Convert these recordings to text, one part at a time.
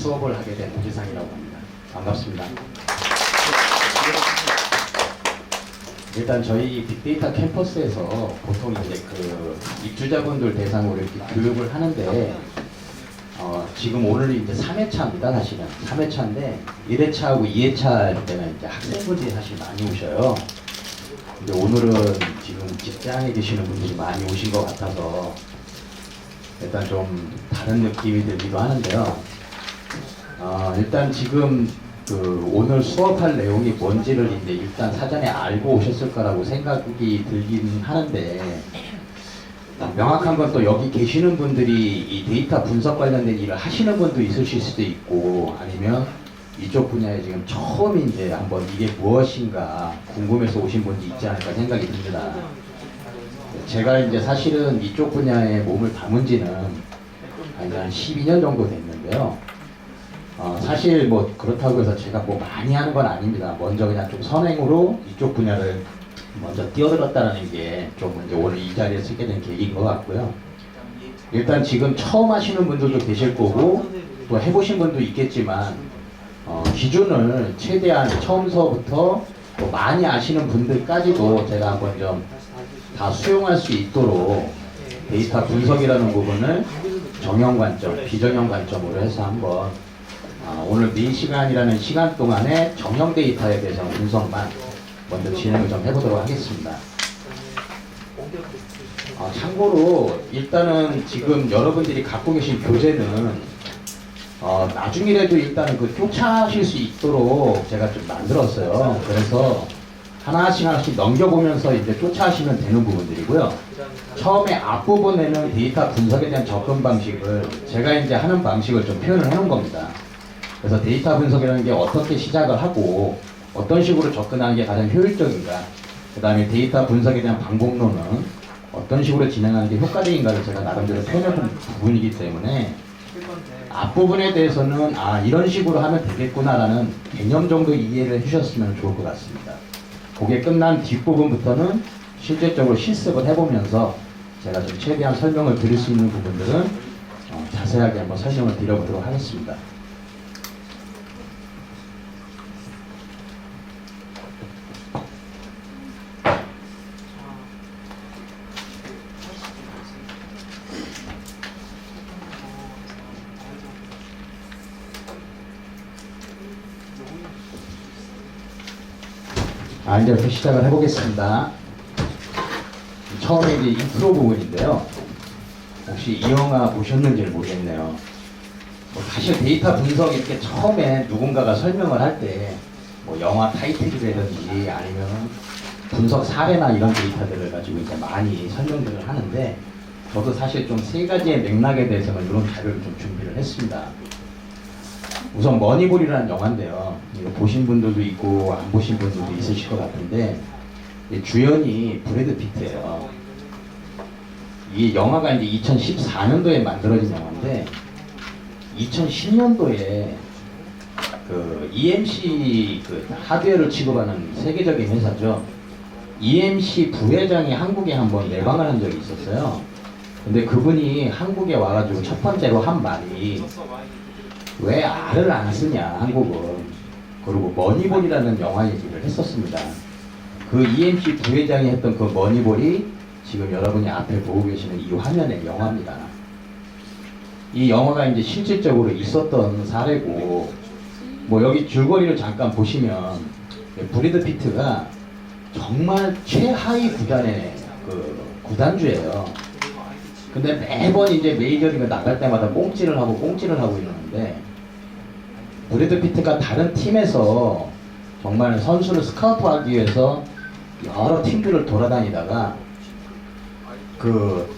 수업을 하게 된 오지상이라고 합니다. 반갑습니다. 일단 저희 빅데이터 캠퍼스에서 보통 이제 그 입주자분들 대상으로 이렇게 교육을 하는데 지금 오늘 이제 3회차입니다. 사실은 3회차인데 1회차하고 2회차 할 때는 이제 학생분들이 사실 많이 오셔요. 근데 오늘은 지금 직장에 계시는 분들이 많이 오신 것 같아서 일단 좀 다른 느낌이 들기도 하는데요. 일단 지금 그 오늘 수업할 내용이 뭔지를 이제 일단 사전에 알고 오셨을 거라고 생각이 들긴 하는데, 명확한 건 또 여기 계시는 분들이 이 데이터 분석 관련된 일을 하시는 분도 있으실 수도 있고, 아니면 이쪽 분야에 지금 처음 이제 한번 이게 무엇인가 궁금해서 오신 분도 있지 않을까 생각이 듭니다. 제가 이제 사실은 이쪽 분야에 몸을 담은 지는 한 12년 정도 됐는데요. 사실 뭐 그렇다고 해서 제가 뭐 많이 하는 건 아닙니다. 먼저 그냥 좀 선행으로 이쪽 분야를 먼저 뛰어들었다는 게 좀 이제 오늘 이 자리에 쓰게 된 계기인 것 같고요. 일단 지금 처음 하시는 분들도 계실 거고 또 해보신 분도 있겠지만 기준을 최대한 처음서부터 또 많이 아시는 분들까지도 제가 한번 좀 다 수용할 수 있도록 데이터 분석이라는 부분을 정형 관점, 비정형 관점으로 해서 한번 오늘 4시간이라는 시간 동안에 정형 데이터에 대해서 분석만 먼저 진행을 좀 해보도록 하겠습니다. 참고로 일단은 지금 여러분들이 갖고 계신 교재는 나중이라도 일단은 그 쫓아하실 수 있도록 제가 좀 만들었어요. 그래서 하나씩 넘겨보면서 이제 쫓아하시면 되는 부분들이고요. 처음에 앞부분에는 데이터 분석에 대한 접근 방식을 제가 이제 하는 방식을 좀 표현을 해놓은 겁니다. 그래서 데이터 분석이라는 게 어떻게 시작을 하고 어떤 식으로 접근하는 게 가장 효율적인가, 그 다음에 데이터 분석에 대한 방법론은 어떤 식으로 진행하는 게 효과적인가를 제가 나름대로 표현해본 부분이기 때문에 앞부분에 대해서는 이런 식으로 하면 되겠구나라는 개념 정도 이해를 해주셨으면 좋을 것 같습니다. 그게 끝난 뒷부분부터는 실제적으로 실습을 해보면서 제가 좀 최대한 설명을 드릴 수 있는 부분들은 자세하게 한번 설명을 드려보도록 하겠습니다. 이제부터 시작을 해보겠습니다. 처음에 이제 인트로 부분인데요. 혹시 이 영화 보셨는지를 모르겠네요. 사실 데이터 분석 이렇게 처음에 누군가가 설명을 할 때 뭐 영화 타이틀이라든지 아니면 분석 사례나 이런 데이터들을 가지고 이제 많이 설명들을 하는데, 저도 사실 좀 3가지의 맥락에 대해서는 이런 자료를 좀 준비를 했습니다. 우선 머니볼이라는 영화인데요. 이거 보신 분들도 있고 안 보신 분들도 있으실 것 같은데, 주연이 브래드 피트예요. 이 영화가 이제 2014년도에 만들어진 영화인데 2010년도에 그 EMC 그 하드웨어를 취급하는 세계적인 회사죠. EMC 부회장이 한국에 한번 내방을 한 적이 있었어요. 근데 그분이 한국에 와가지고 첫 번째로 한 말이 왜 R을 안 쓰냐 한국은, 그리고 머니볼이라는 영화 얘기를 했었습니다. 그 EMC 부회장이 했던 그 머니볼이 지금 여러분이 앞에 보고 계시는 이 화면의 영화입니다. 이 영화가 이제 실질적으로 있었던 사례고, 뭐 여기 줄거리를 잠깐 보시면 브래드 피트가 정말 최하위 구단의 그 구단주예요. 근데 매번 이제 메이저리그 나갈 때마다 꽁찌를 하고 있는데, 브래드 피트가 다른 팀에서 정말 선수를 스카우트하기 위해서 여러 팀들을 돌아다니다가 그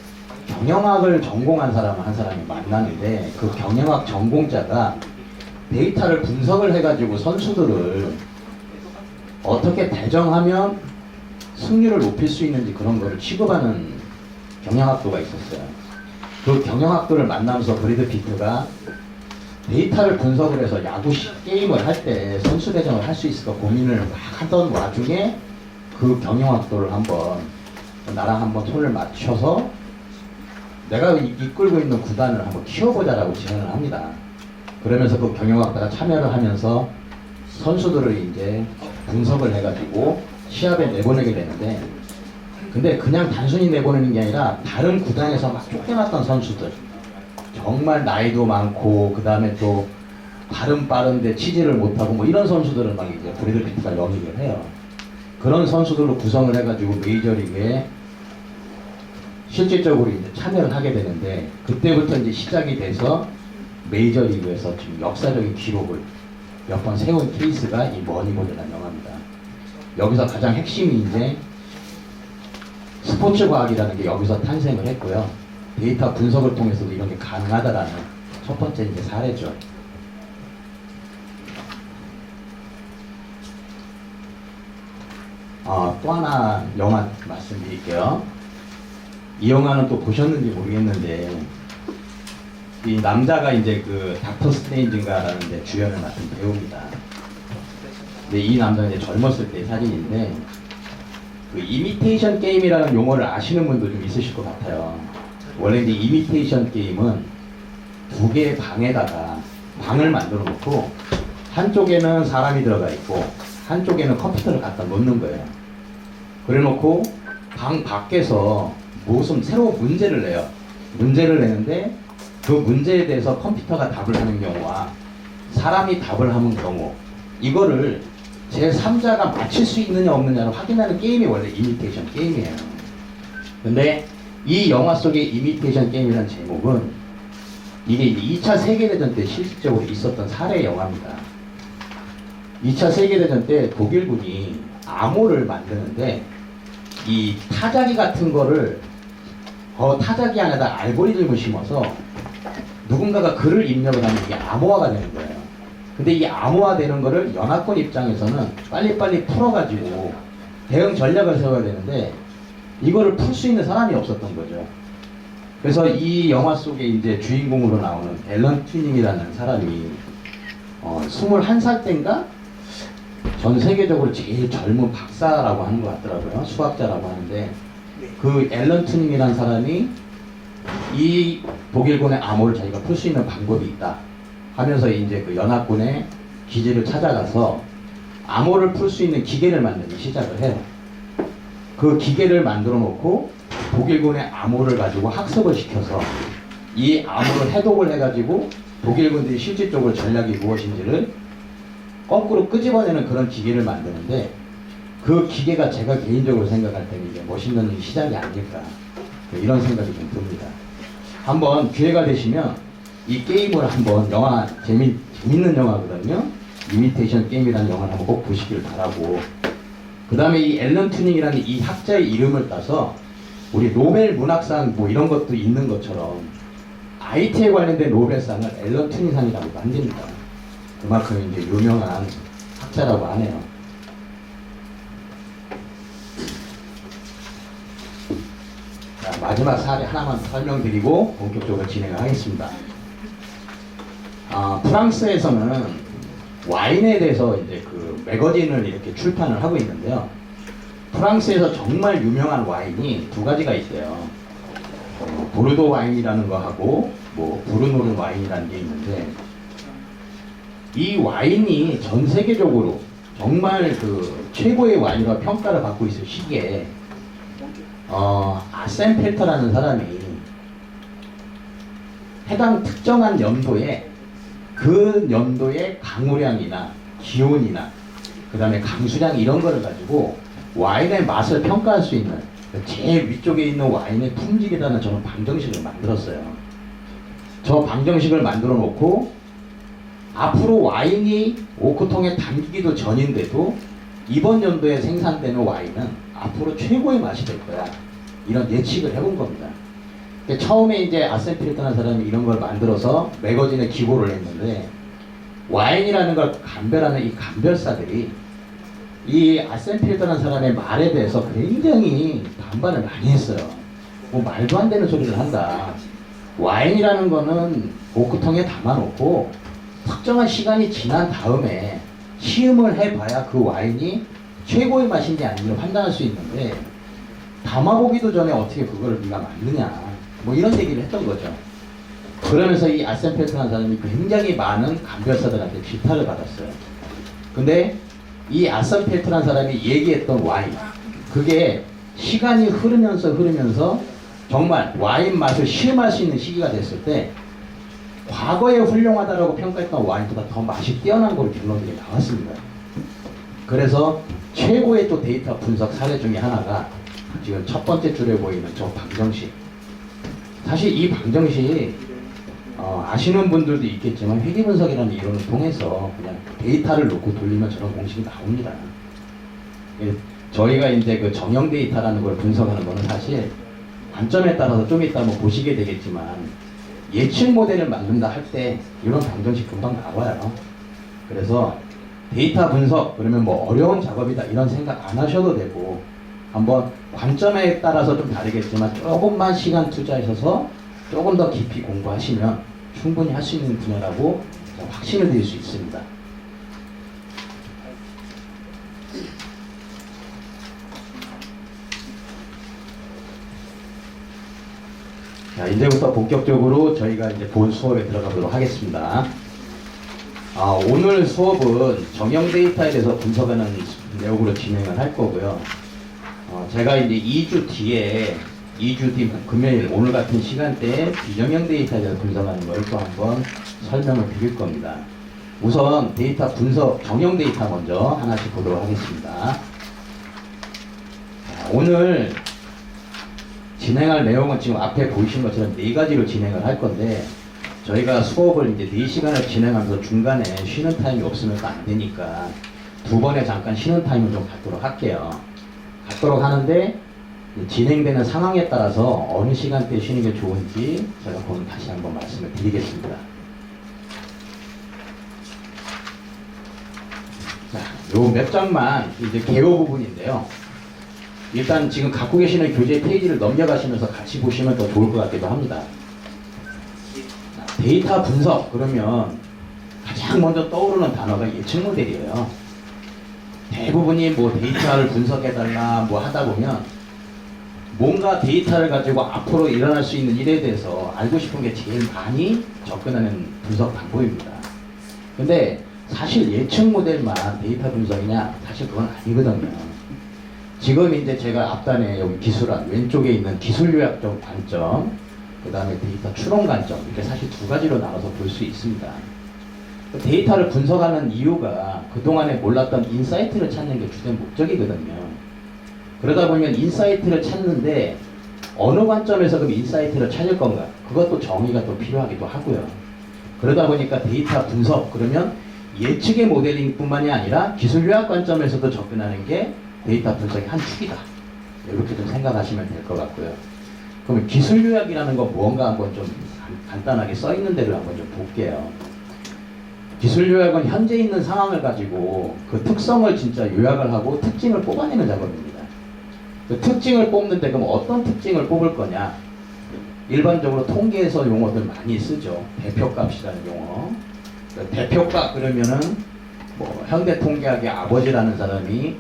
경영학을 전공한 한 사람이 만나는데, 그 경영학 전공자가 데이터를 분석을 해가지고 선수들을 어떻게 배정하면 승률을 높일 수 있는지 그런 거를 취급하는 경영학도가 있었어요. 그 경영학도를 만나면서 브래드 피트가 데이터를 분석을 해서 야구 게임을 할 때 선수 배정을 할 수 있을까 고민을 막 하던 와중에 그 경영학도를 나랑 한번 손을 맞춰서 내가 이끌고 있는 구단을 한번 키워보자라고 제안을 합니다. 그러면서 그 경영학과가 참여를 하면서 선수들을 이제 분석을 해가지고 시합에 내보내게 되는데, 근데 그냥 단순히 내보내는 게 아니라 다른 구단에서 막 쫓겨났던 선수들, 정말 나이도 많고 그 다음에 또 발음 빠른데 치지를 못하고 뭐 이런 선수들을 막 이제 브래드 피트가 영입을 해요. 그런 선수들로 구성을 해가지고 메이저리그에 실질적으로 이제 참여를 하게 되는데, 그때부터 이제 시작이 돼서 메이저리그에서 지금 역사적인 기록을 몇 번 세운 케이스가 이 머니볼이라는 영화입니다. 여기서 가장 핵심이 이제 스포츠 과학이라는 게 여기서 탄생을 했고요. 데이터 분석을 통해서도 이런 게 가능하다라는 첫 번째 이제 사례죠. 또 하나 영화 말씀드릴게요. 이 영화는 또 보셨는지 모르겠는데, 이 남자가 이제 그 닥터 스트레인지인가라는 데 주연을 맡은 배우입니다. 근데 이 남자는 이제 젊었을 때 사진인데, 그 이미테이션 게임이라는 용어를 아시는 분도 좀 있으실 것 같아요. 원래 이제 이미테이션 게임은 두 개의 방에다가 방을 만들어 놓고 한쪽에는 사람이 들어가 있고 한쪽에는 컴퓨터를 갖다 놓는 거예요. 그래 놓고 방 밖에서 무슨 새로운 문제를 내요. 문제를 내는데 그 문제에 대해서 컴퓨터가 답을 하는 경우와 사람이 답을 하는 경우, 이거를 제3자가 맞힐 수 있느냐 없느냐를 확인하는 게임이 원래 이미테이션 게임이에요. 근데 이 영화 속의 이미테이션 게임이라는 제목은 이게 2차 세계대전 때 실질적으로 있었던 사례 영화입니다. 2차 세계대전 때 독일군이 암호를 만드는데 이 타자기 같은 거를 타자기 안에다 알고리즘을 심어서 누군가가 글을 입력을 하면 이게 암호화가 되는 거예요. 근데 이 암호화 되는 거를 연합군 입장에서는 빨리빨리 풀어가지고 대응 전략을 세워야 되는데 이거를 풀 수 있는 사람이 없었던 거죠. 그래서 이 영화 속에 이제 주인공으로 나오는 앨런 튜닝이라는 사람이 21살 때인가 전 세계적으로 제일 젊은 박사라고 하는 것 같더라고요. 수학자라고 하는데, 그 앨런 튜닝이라는 사람이 이 독일군의 암호를 자기가 풀 수 있는 방법이 있다 하면서 이제 그 연합군의 기지를 찾아가서 암호를 풀 수 있는 기계를 만들기 시작을 해요. 그 기계를 만들어 놓고 독일군의 암호를 가지고 학습을 시켜서 이 암호를 해독을 해가지고 독일군들이 실질적으로 전략이 무엇인지를 거꾸로 끄집어내는 그런 기계를 만드는데, 그 기계가 제가 개인적으로 생각할 때는 이게 멋있는 시작이 아닐까 이런 생각이 좀 듭니다. 한번 기회가 되시면 이 게임을 한번, 영화 재밌는 영화거든요. 이미테이션 게임이라는 영화를 한번 꼭 보시길 바라고, 그 다음에 이 앨런 튜닝이라는 이 학자의 이름을 따서 우리 노벨 문학상 뭐 이런 것도 있는 것처럼 IT에 관련된 노벨상을 앨런 튜닝상이라고 만듭니다. 그만큼 이제 유명한 학자라고 하네요. 자, 마지막 사례 하나만 설명드리고 본격적으로 진행을 하겠습니다. 프랑스에서는 와인에 대해서 이제 그 매거진을 이렇게 출판을 하고 있는데요. 프랑스에서 정말 유명한 와인이 두 가지가 있어요. 보르도 와인이라는 거 하고 뭐 부르노르 와인이라는 게 있는데, 이 와인이 전 세계적으로 정말 그 최고의 와인으로 평가를 받고 있을 시기에 아센 펠터라는 사람이 해당 특정한 연도에 그 연도의 강우량이나 기온이나 그 다음에 강수량 이런 거를 가지고 와인의 맛을 평가할 수 있는 제일 위쪽에 있는 와인의 품질이라는 저는 방정식을 만들었어요. 저 방정식을 만들어 놓고 앞으로 와인이 오크통에 담기기도 전인데도 이번 연도에 생산되는 와인은 앞으로 최고의 맛이 될 거야, 이런 예측을 해본 겁니다. 처음에 이제 아센 필터라는 사람이 이런 걸 만들어서 매거진에 기고를 했는데, 와인이라는 걸 감별하는 이 감별사들이 이 아센 필터라는 사람의 말에 대해서 굉장히 반발을 많이 했어요. 뭐 말도 안 되는 소리를 한다. 와인이라는 거는 오크통에 담아놓고 특정한 시간이 지난 다음에 시음을 해봐야 그 와인이 최고의 맛인지 아닌지 판단할 수 있는데, 담아보기도 전에 어떻게 그거를 네가 만드냐, 뭐 이런 얘기를 했던 거죠. 그러면서 이 아센펠트라는 사람이 굉장히 많은 감별사들한테 질타를 받았어요. 근데 이 아센펠트라는 사람이 얘기했던 와인, 그게 시간이 흐르면서 정말 와인 맛을 실험할 수 있는 시기가 됐을 때 과거에 훌륭하다라고 평가했던 와인보다 더 맛이 뛰어난 걸 결론들이 나왔습니다. 그래서 최고의 또 데이터 분석 사례 중에 하나가 지금 첫 번째 줄에 보이는 저 방정식. 사실 이 방정식 아시는 분들도 있겠지만 회귀분석이라는 이론을 통해서 그냥 데이터를 놓고 돌리면 저런 공식이 나옵니다. 저희가 이제 그 정형 데이터라는 걸 분석하는 거는 사실 관점에 따라서 좀 이따 한번 보시게 되겠지만 예측 모델을 만든다 할 때 이런 방정식 금방 나와요. 그래서 데이터 분석 그러면 뭐 어려운 작업이다 이런 생각 안 하셔도 되고 한번 관점에 따라서 좀 다르겠지만 조금만 시간 투자하셔서 조금 더 깊이 공부하시면 충분히 할 수 있는 분야라고 확신을 드릴 수 있습니다. 자, 이제부터 본격적으로 저희가 이제 본 수업에 들어가도록 하겠습니다. 오늘 수업은 정형 데이터에 대해서 분석하는 내용으로 진행을 할 거고요. 제가 이제 2주 뒤에 2주 뒤 금요일 오늘 같은 시간대에 비정형 데이터에 대해서 분석하는 걸 또 한번 설명을 드릴 겁니다. 우선 데이터 분석 정형 데이터 먼저 하나씩 보도록 하겠습니다. 자, 오늘 진행할 내용은 지금 앞에 보이신 것처럼 4가지로 진행을 할 건데 저희가 수업을 이제 4시간을 진행하면서 중간에 쉬는 타임이 없으면 또 안 되니까 2번에 잠깐 쉬는 타임을 좀 갖도록 할게요. 갖도록 하는데 진행되는 상황에 따라서 어느 시간대에 쉬는 게 좋은지 제가 오늘 다시 한번 말씀을 드리겠습니다. 자, 요 몇 장만 이제 개요 부분인데요. 일단 지금 갖고 계시는 교재 페이지를 넘겨가시면서 같이 보시면 더 좋을 것 같기도 합니다. 데이터 분석 그러면 가장 먼저 떠오르는 단어가 예측 모델이에요. 대부분이 뭐 데이터를 분석해달라 뭐 하다 보면 뭔가 데이터를 가지고 앞으로 일어날 수 있는 일에 대해서 알고 싶은 게 제일 많이 접근하는 분석 방법입니다. 근데 사실 예측 모델만 데이터 분석이냐? 사실 그건 아니거든요. 지금 이제 제가 앞단에 여기 기술안 왼쪽에 있는 기술 요약적 관점, 그 다음에 데이터 추론 관점, 이렇게 사실 2가지로 나눠서 볼 수 있습니다. 데이터를 분석하는 이유가 그동안에 몰랐던 인사이트를 찾는 게 주된 목적이거든요. 그러다 보면 인사이트를 찾는데 어느 관점에서 그럼 인사이트를 찾을 건가? 그것도 정의가 또 필요하기도 하고요. 그러다 보니까 데이터 분석, 그러면 예측의 모델링 뿐만이 아니라 기술 요약 관점에서도 접근하는 게 데이터 분석의 한 축이다. 이렇게 좀 생각하시면 될 것 같고요. 그러면 기술 요약이라는 건 무언가 한번 좀 간단하게 써 있는 대로 한번 좀 볼게요. 기술 요약은 현재 있는 상황을 가지고 그 특성을 진짜 요약을 하고 특징을 뽑아내는 작업입니다. 그 특징을 뽑는데 그럼 어떤 특징을 뽑을 거냐? 일반적으로 통계에서 용어들 많이 쓰죠. 대표값이라는 용어. 대표값 그러면은 뭐 현대 통계학의 아버지라는 사람이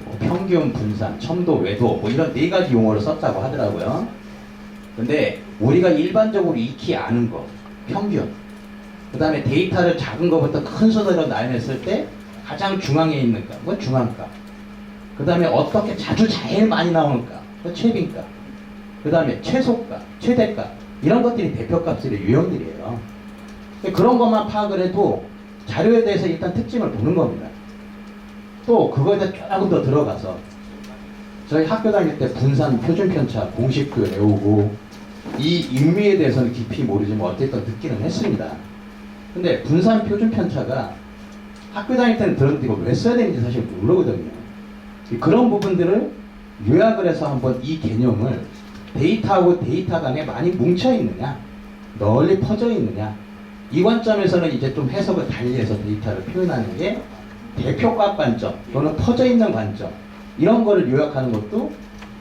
뭐 평균 분산, 첨도, 외도 뭐 이런 4가지 용어를 썼다고 하더라고요. 근데 우리가 일반적으로 익히 아는 거, 평균. 그 다음에 데이터를 작은 것부터 큰 순으로 나열했을 때 가장 중앙에 있는 값, 그건 중앙값. 그 다음에 어떻게 자주 제일 많이 나오는 값, 그건 최빈값. 그 다음에 최소값, 최대값. 이런 것들이 대표값들의 유형들이에요. 그런 것만 파악을 해도 자료에 대해서 일단 특징을 보는 겁니다. 또 그거에 대해 조금 더 들어가서 저희 학교 다닐 때 분산 표준편차 공식도 외우고 이 의미에 대해서는 깊이 모르지만 어쨌든 듣기는 했습니다. 근데 분산 표준편차가 학교 다닐 때는 들었는데 이거 왜 써야 되는지 사실 모르거든요. 그런 부분들을 요약을 해서 한번 이 개념을 데이터하고 데이터 간에 많이 뭉쳐 있느냐, 널리 퍼져 있느냐, 이 관점에서는 이제 좀 해석을 달리해서 데이터를 표현하는 게 대표값 관점 또는 퍼져 있는 관점, 이런 거를 요약하는 것도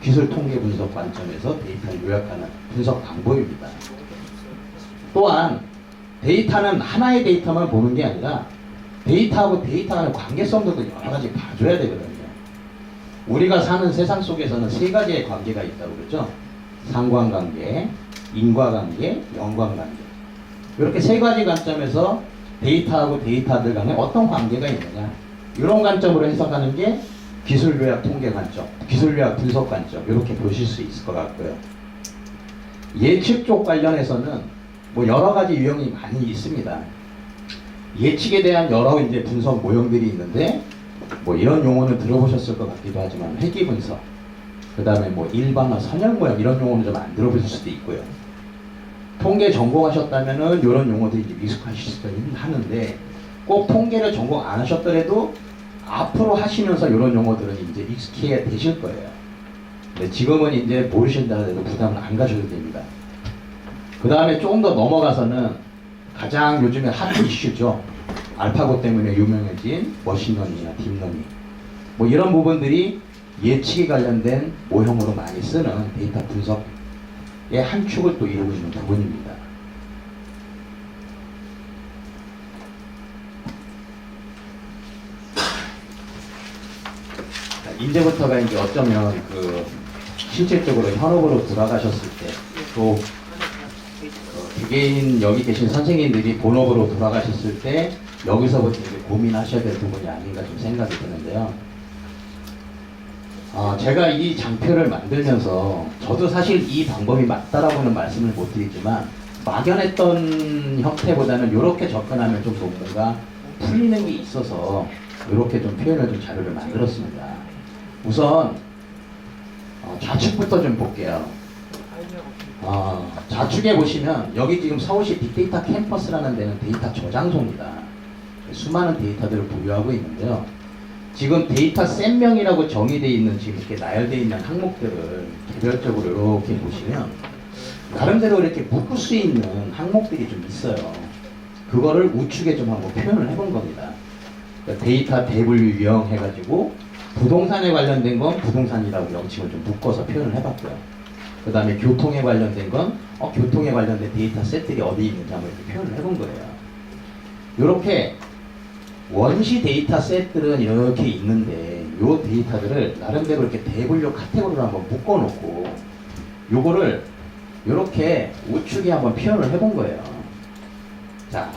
기술 통계 분석 관점에서 데이터를 요약하는 분석 방법입니다. 또한 데이터는 하나의 데이터만 보는 게 아니라 데이터하고 데이터 간의 관계성도 여러 가지 봐줘야 되거든요. 우리가 사는 세상 속에서는 3가지의 관계가 있다고 그러죠. 상관관계, 인과관계, 연관관계. 이렇게 세 가지 관점에서 데이터하고 데이터들 간에 어떤 관계가 있느냐, 이런 관점으로 해석하는 게 기술 요약 통계 관점, 기술 요약 분석 관점, 이렇게 보실 수 있을 것 같고요. 예측 쪽 관련해서는 뭐 여러 가지 유형이 많이 있습니다. 예측에 대한 여러 이제 분석 모형들이 있는데, 뭐 이런 용어는 들어보셨을 것 같기도 하지만 회귀 분석, 그 다음에 뭐 일반화 선형 모형, 이런 용어는 좀 안 들어보실 수도 있고요. 통계 전공하셨다면은 이런 용어들이 이제 미숙하실 수도 하는데, 꼭 통계를 전공 안 하셨더라도 앞으로 하시면서 이런 용어들은 이제 익숙해 되실 거예요. 근데 지금은 이제 모르신다 해도 부담을 안 가셔도 됩니다. 그 다음에 조금 더 넘어가서는 가장 요즘에 핫 이슈죠. 알파고 때문에 유명해진 머신러닝이나 딥러닝, 뭐 이런 부분들이 예측에 관련된 모형으로 많이 쓰는 데이터 분석의 한 축을 또 이루고 있는 부분입니다. 이제부터가 이제 어쩌면 그 실질적으로 현업으로 돌아가셨을 때, 또 개개인 여기 계신 선생님들이 본업으로 돌아가셨을 때 여기서부터 이제 고민하셔야 될 부분이 아닌가 좀 생각이 드는데요. 제가 이 장표를 만들면서 저도 사실 이 방법이 맞다라고는 말씀을 못 드리지만, 막연했던 형태보다는 이렇게 접근하면 좀 뭔가 풀리는 게 있어서 이렇게 좀 표현을 좀 자료를 만들었습니다. 우선 좌측부터 좀 볼게요. 좌측에 보시면 여기 지금 서울시 빅데이터 캠퍼스라는 데는 데이터 저장소입니다. 수많은 데이터들을 보유하고 있는데요. 지금 데이터 셋명이라고 정의되어 있는, 지금 이렇게 나열되어 있는 항목들을 개별적으로 이렇게 보시면 나름대로 이렇게 묶을 수 있는 항목들이 좀 있어요. 그거를 우측에 좀 한번 표현을 해본 겁니다. 그러니까 데이터 대분류 유형 해가지고 부동산에 관련된 건 부동산이라고 명칭을 좀 묶어서 표현을 해봤고요. 그 다음에 교통에 관련된 건 교통에 관련된 데이터 셋들이 어디 있는지 한번 이렇게 표현을 해본 거예요. 이렇게 원시 데이터 셋들은 이렇게 있는데, 요 데이터들을 나름대로 이렇게 대분류 카테고리로 한번 묶어놓고 요거를 이렇게 우측에 한번 표현을 해본 거예요. 자,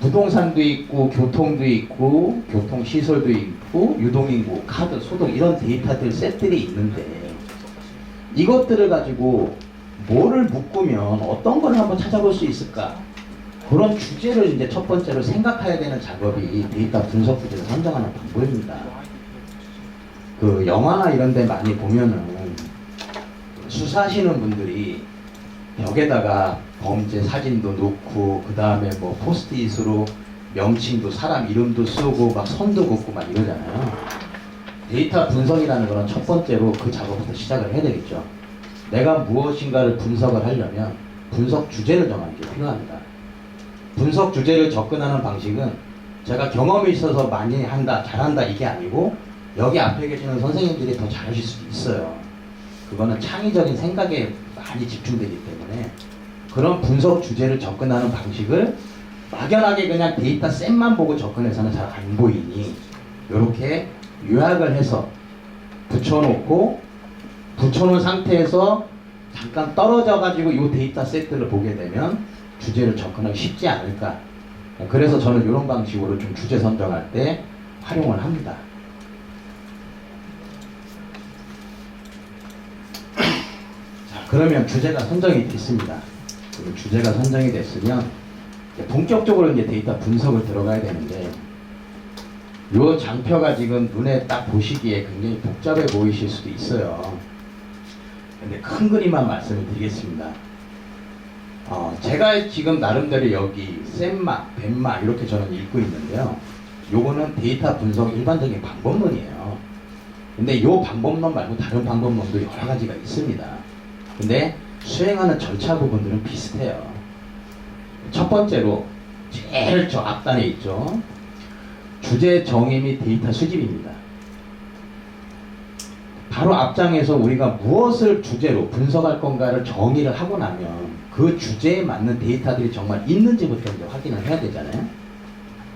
부동산도 있고 교통도 있고 교통시설도 있고 유동인구, 카드, 소득, 이런 데이터들 셋들이 있는데, 이것들을 가지고 뭐를 묶으면 어떤 걸 한번 찾아볼 수 있을까? 그런 주제를 이제 첫 번째로 생각해야 되는 작업이 데이터 분석 주제를 선정하는 방법입니다. 그 영화나 이런 데 많이 보면은 수사하시는 분들이 벽에다가 범죄 사진도 놓고, 그 다음에 뭐 포스트잇으로 명칭도 사람 이름도 쓰고 막 선도 긋고 막 이러잖아요. 데이터 분석이라는 거는 첫 번째로 그 작업부터 시작을 해야 되겠죠. 내가 무엇인가를 분석을 하려면 분석 주제를 정하는 게 필요합니다. 분석 주제를 접근하는 방식은 제가 경험이 있어서 많이 한다, 잘한다, 이게 아니고 여기 앞에 계시는 선생님들이 더 잘하실 수도 있어요. 그거는 창의적인 생각에 많이 집중되기 때문에 그런 분석 주제를 접근하는 방식을 막연하게 그냥 데이터 셋만 보고 접근해서는 잘 안 보이니 이렇게 요약을 해서 붙여놓은 상태에서 잠깐 떨어져 가지고 이 데이터 셋들을 보게 되면 주제를 접근하기 쉽지 않을까. 그래서 저는 이런 방식으로 좀 주제 선정할 때 활용을 합니다. 자, 그러면 주제가 선정이 됐습니다. 그리고 주제가 선정이 됐으면 본격적으로 이제 데이터 분석을 들어가야 되는데, 이 장표가 지금 눈에 딱 보시기에 굉장히 복잡해 보이실 수도 있어요. 근데 큰 그림만 말씀을 드리겠습니다. 제가 지금 나름대로 여기 셈마, 벤마 이렇게 저는 읽고 있는데요. 요거는 데이터 분석 일반적인 방법론이에요. 근데 요 방법론 말고 다른 방법론도 여러 가지가 있습니다. 근데 수행하는 절차 부분들은 비슷해요. 첫 번째로 제일 저 앞단에 있죠. 주제 정의 및 데이터 수집입니다. 바로 앞장에서 우리가 무엇을 주제로 분석할 건가를 정의를 하고 나면 그 주제에 맞는 데이터들이 정말 있는지부터 이제 확인을 해야 되잖아요.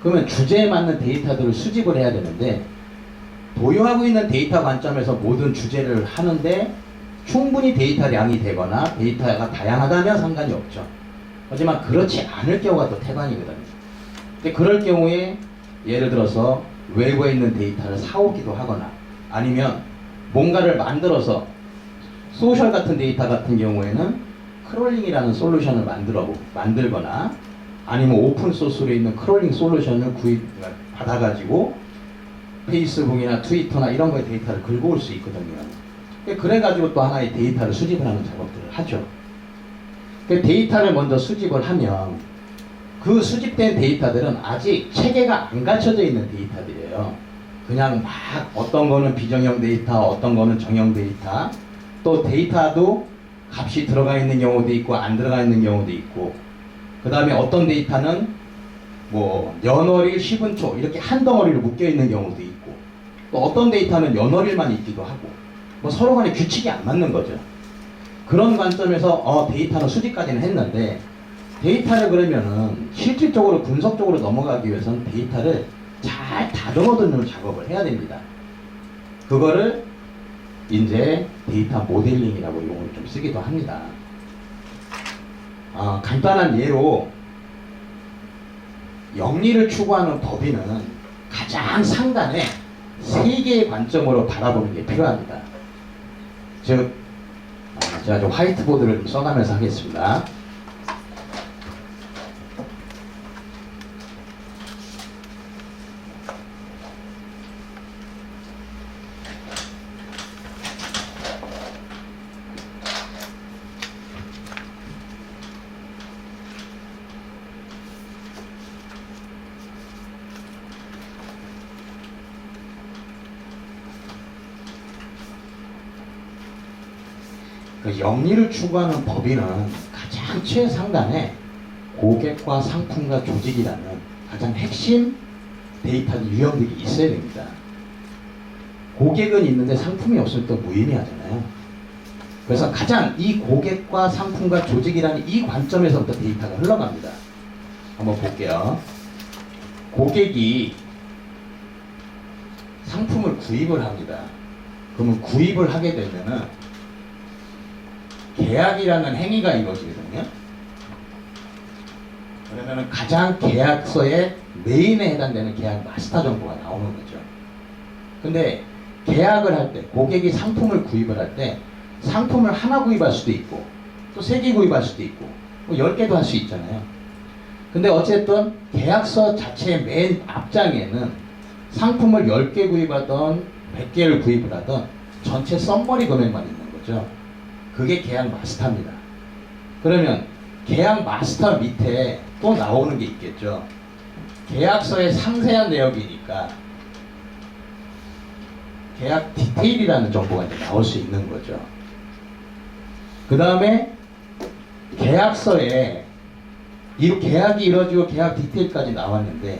그러면 주제에 맞는 데이터들을 수집을 해야 되는데, 보유하고 있는 데이터 관점에서 모든 주제를 하는데 충분히 데이터량이 되거나 데이터가 다양하다면 상관이 없죠. 하지만 그렇지 않을 경우가 또 태반이거든요. 근데 그럴 경우에 예를 들어서 외부에 있는 데이터를 사오기도 하거나 아니면 뭔가를 만들어서 소셜 같은 데이터 같은 경우에는 크롤링이라는 솔루션을 만들거나 아니면 오픈 소스로 있는 크롤링 솔루션을 받아가지고 페이스북이나 트위터나 이런 거에 데이터를 긁어올 수 있거든요. 그래가지고 또 하나의 데이터를 수집을 하는 작업들을 하죠. 데이터를 먼저 수집을 하면 그 수집된 데이터들은 아직 체계가 안 갖춰져 있는 데이터들이에요. 그냥 막 어떤 거는 비정형 데이터, 어떤 거는 정형 데이터, 또 데이터도 값이 들어가 있는 경우도 있고 안 들어가 있는 경우도 있고, 그 다음에 어떤 데이터는 뭐 연월일, 시분초 이렇게 한 덩어리로 묶여 있는 경우도 있고, 또 어떤 데이터는 연월일만 있기도 하고, 뭐 서로 간에 규칙이 안 맞는 거죠. 그런 관점에서 데이터는 수집까지는 했는데, 데이터를 그러면은 실질적으로 분석적으로 넘어가기 위해서는 데이터를 잘 다듬어 듣는 작업을 해야 됩니다. 그거를 이제 데이터 모델링이라고 용어를 좀 쓰기도 합니다. 간단한 예로 영리를 추구하는 법인은 가장 상단에 세 개의 관점으로 바라보는 게 필요합니다. 즉, 제가 좀 화이트보드를 좀 써가면서 하겠습니다. 그 영리를 추구하는 법인은 가장 최상단에 고객과 상품과 조직이라는 가장 핵심 데이터 유형들이 있어야 됩니다. 고객은 있는데 상품이 없으면 또 무의미하잖아요. 그래서 가장 이 고객과 상품과 조직이라는 이 관점에서부터 데이터가 흘러갑니다. 한번 볼게요. 고객이 상품을 구입을 합니다. 그러면 구입을 하게 되면은 계약이라는 행위가 이루어지거든요. 그러면 가장 계약서의 메인에 해당되는 계약 마스터 정보가 나오는 거죠. 근데 계약을 할 때, 고객이 상품을 구입을 할 때 상품을 하나 구입할 수도 있고 또 3개 구입할 수도 있고 뭐 10개도 할 수 있잖아요. 근데 어쨌든 계약서 자체의 맨 앞장에는 상품을 10개 구입하던 100개를 구입을 하던 전체 썸머리 금액만 있는 거죠. 그게 계약 마스터입니다. 그러면 계약 마스터 밑에 또 나오는 게 있겠죠. 계약서의 상세한 내역이니까 계약 디테일이라는 정보가 이제 나올 수 있는 거죠. 그 다음에 계약서에 이 계약이 이루어지고 계약 디테일까지 나왔는데,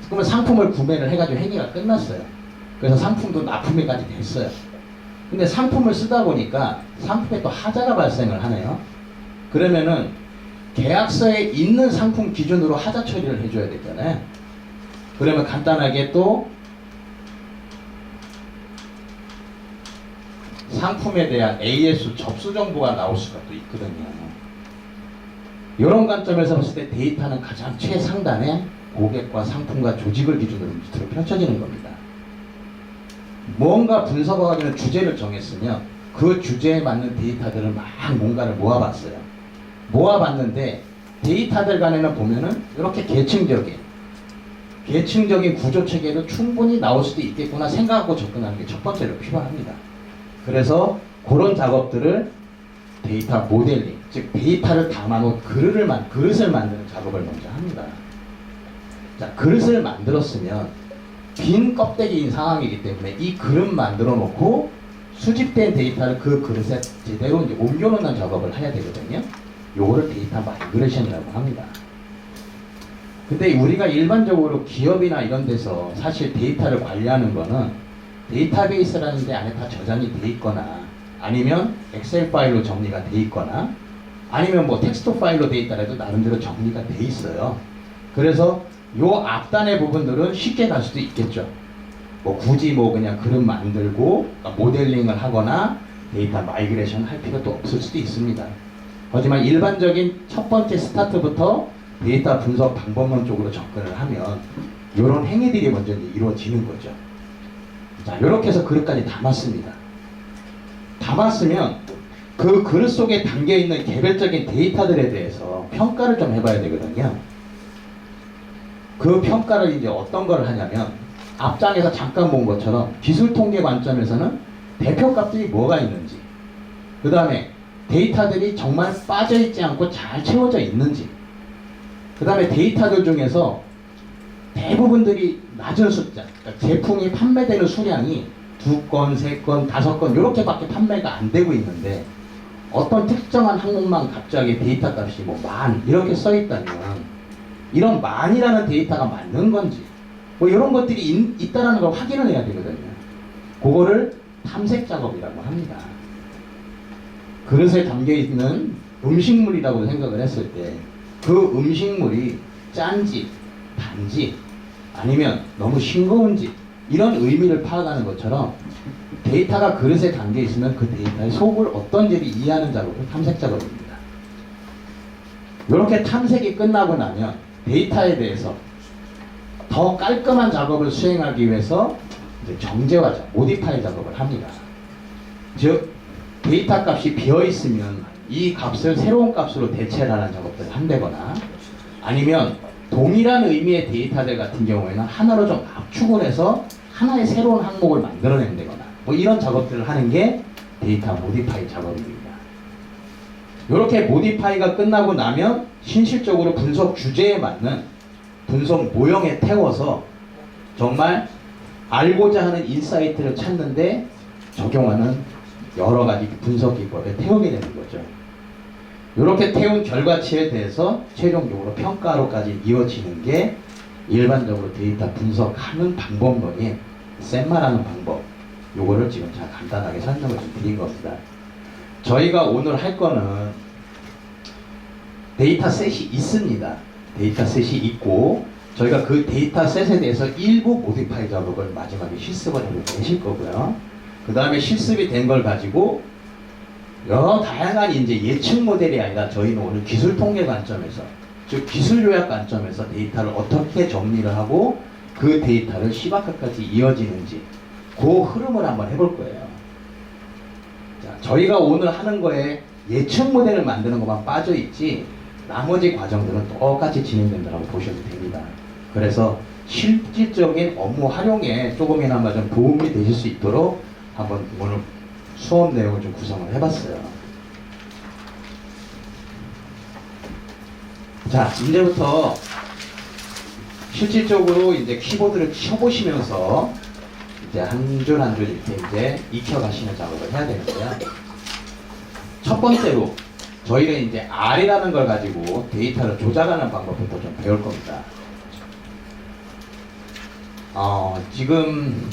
그러면 상품을 구매를 해가지고 행위가 끝났어요. 그래서 상품도 납품일까지 됐어요. 근데 상품을 쓰다 보니까 상품에 또 하자가 발생을 하네요. 그러면은 계약서에 있는 상품 기준으로 하자 처리를 해줘야 되잖아요. 그러면 간단하게 또 상품에 대한 AS 접수 정보가 나올 수가 또 있거든요. 이런 관점에서 봤을 때 데이터는 가장 최상단에 고객과 상품과 조직을 기준으로 밑으로 펼쳐지는 겁니다. 뭔가 분석하기 위한 주제를 정했으면 그 주제에 맞는 데이터들을 막 뭔가를 모아봤어요. 모아봤는데 데이터들 간에는 보면은 이렇게 계층적인 구조 체계도 충분히 나올 수도 있겠구나 생각하고 접근하는 게 첫 번째로 필요합니다. 그래서 그런 작업들을 데이터 모델링, 즉 데이터를 담아놓은 그릇을 만드는 작업을 먼저 합니다. 자, 그릇을 만들었으면 빈 껍데기인 상황이기 때문에 이 그릇 만들어 놓고 수집된 데이터를 그 그릇에 제대로 이제 옮겨놓는 작업을 해야 되거든요. 요거를 데이터 마이그레이션이라고 합니다. 근데 우리가 일반적으로 기업이나 이런 데서 사실 데이터를 관리하는 거는 데이터베이스라는 데 안에 다 저장이 돼 있거나 아니면 엑셀 파일로 정리가 돼 있거나 아니면 뭐 텍스트 파일로 돼 있더라도 나름대로 정리가 돼 있어요. 그래서 요 앞단의 부분들은 쉽게 갈 수도 있겠죠. 뭐 굳이 뭐 그냥 그림 만들고 모델링을 하거나 데이터 마이그레이션 할 필요도 없을 수도 있습니다. 하지만 일반적인 첫 번째 스타트부터 데이터 분석 방법론 쪽으로 접근을 하면 이런 행위들이 먼저 이제 이루어지는 거죠. 자, 이렇게 해서 그릇까지 담았습니다. 담았으면 그 그릇 속에 담겨있는 개별적인 데이터들에 대해서 평가를 좀 해봐야 되거든요. 그 평가를 이제 어떤 걸 하냐면 앞장에서 잠깐 본 것처럼 기술 통계 관점에서는 대표값들이 뭐가 있는지, 그 다음에 데이터들이 정말 빠져있지 않고 잘 채워져 있는지, 그 다음에 데이터들 중에서 대부분들이 낮은 숫자, 그러니까 제품이 판매되는 수량이 2건, 3건, 5건 이렇게밖에 판매가 안 되고 있는데 어떤 특정한 항목만 갑자기 데이터 값이 뭐 10,000 이렇게 써 있다면 이런 10,000이라는 데이터가 맞는 건지 뭐 이런 것들이 있다라는 걸 확인을 해야 되거든요. 그거를 탐색 작업이라고 합니다. 그릇에 담겨 있는 음식물이라고 생각을 했을 때 그 음식물이 짠지, 단지, 아니면 너무 싱거운지 이런 의미를 파악하는 것처럼 데이터가 그릇에 담겨 있으면 그 데이터의 속을 어떤지를 이해하는 작업을 탐색 작업입니다. 이렇게 탐색이 끝나고 나면 데이터에 대해서 더 깔끔한 작업을 수행하기 위해서 이제 정제화 작업, 모디파이 작업을 합니다. 즉 데이터 값이 비어 있으면 이 값을 새로운 값으로 대체를 하는 작업들을 한다거나 아니면 동일한 의미의 데이터들 같은 경우에는 하나로 좀 압축을 해서 하나의 새로운 항목을 만들어낸다거나 뭐 이런 작업들을 하는 게 데이터 모디파이 작업입니다. 이렇게 모디파이가 끝나고 나면 실질적으로 분석 주제에 맞는 분석 모형에 태워서 정말 알고자 하는 인사이트를 찾는데 적용하는 여러 가지 분석 기법에 태우게 되는 거죠. 이렇게 태운 결과치에 대해서 최종적으로 평가로까지 이어지는 게 일반적으로 데이터 분석하는 방법론인 셈마라는 방법. 요거를 지금 제가 간단하게 설명을 좀 드린 겁니다. 저희가 오늘 할 거는 데이터셋이 있습니다. 데이터셋이 있고 저희가 그 데이터셋에 대해서 일부 모디파이 작업을 마지막에 실습을 해보고 계실 거고요. 그 다음에 실습이 된 걸 가지고 여러 다양한 이제 예측 모델이 아니라 저희는 오늘 기술 통계 관점에서, 즉 기술 요약 관점에서 데이터를 어떻게 정리를 하고 그 데이터를 시바카까지 이어지는지 그 흐름을 한번 해볼 거예요. 자, 저희가 오늘 하는 거에 예측 모델을 만드는 것만 빠져 있지 나머지 과정들은 똑같이 진행된다고 보셔도 됩니다. 그래서 실질적인 업무 활용에 조금이나마 좀 도움이 되실 수 있도록 한번 오늘 수업 내용을 좀 구성을 해봤어요. 자, 이제부터 실질적으로 이제 키보드를 쳐보시면서 이제 한 줄 한 줄 이렇게 이제 익혀가시는 작업을 해야 되는데요. 첫 번째로 저희가 이제 R이라는 걸 가지고 데이터를 조작하는 방법부터 좀 배울 겁니다. 지금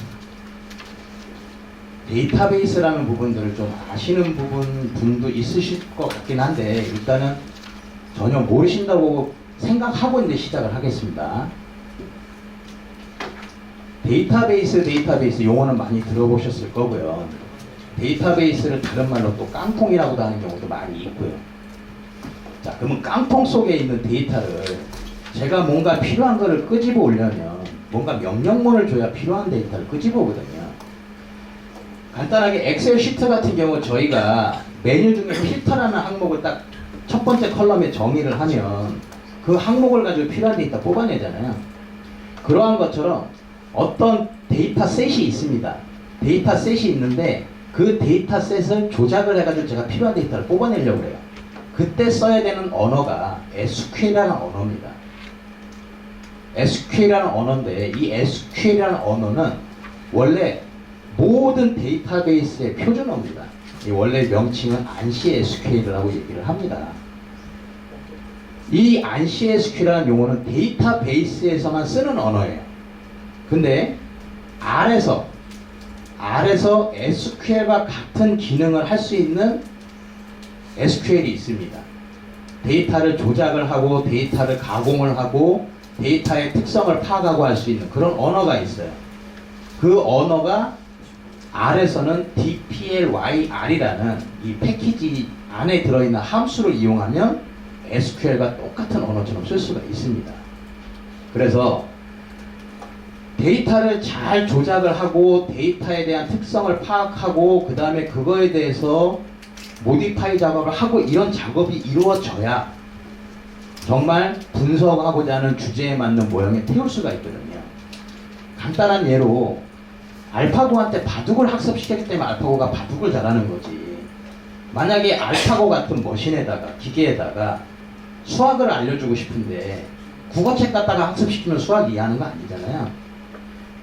데이터베이스라는 부분들을 좀 아시는 분도 있으실 것 같긴 한데 일단은 전혀 모르신다고 생각하고 이제 시작을 하겠습니다. 데이터베이스 용어는 많이 들어보셨을 거고요. 데이터베이스를 다른 말로 또 깡통이라고도 하는 경우도 많이 있고요. 자, 그러면 깡통 속에 있는 데이터를 제가 뭔가 필요한 거를 끄집어 오려면 뭔가 명령문을 줘야 필요한 데이터를 끄집어 오거든요. 간단하게 엑셀 시트 같은 경우 저희가 메뉴 중에 필터라는 항목을 딱 첫 번째 컬럼에 정의를 하면 그 항목을 가지고 필요한 데이터 뽑아내잖아요. 그러한 것처럼 어떤 데이터셋이 있습니다. 데이터셋이 있는데 그 데이터셋을 조작을 해가지고 제가 필요한 데이터를 뽑아내려고 해요. 그때 써야 되는 언어가 SQL이라는 언어입니다. SQL이라는 언어인데 이 SQL이라는 언어는 원래 모든 데이터베이스의 표준어입니다. 이 원래 명칭은 ANSI SQL이라고 얘기를 합니다. 이 ANSI SQL이라는 용어는 데이터베이스에서만 쓰는 언어예요. 근데 R에서 SQL과 같은 기능을 할 수 있는 SQL이 있습니다. 데이터를 조작을 하고 데이터를 가공을 하고 데이터의 특성을 파악하고 할 수 있는 그런 언어가 있어요. 그 언어가 R에서는 DPLYR이라는 이 패키지 안에 들어있는 함수를 이용하면 SQL과 똑같은 언어처럼 쓸 수가 있습니다. 그래서 데이터를 잘 조작을 하고 데이터에 대한 특성을 파악하고 그 다음에 그거에 대해서 모디파이 작업을 하고 이런 작업이 이루어져야 정말 분석하고자 하는 주제에 맞는 모형에 태울 수가 있거든요. 간단한 예로 알파고한테 바둑을 학습시켰기 때문에 알파고가 바둑을 잘하는 거지. 만약에 알파고 같은 머신에다가 기계에다가 수학을 알려주고 싶은데 국어책 갖다가 학습시키면 수학 이해하는 거 아니잖아요.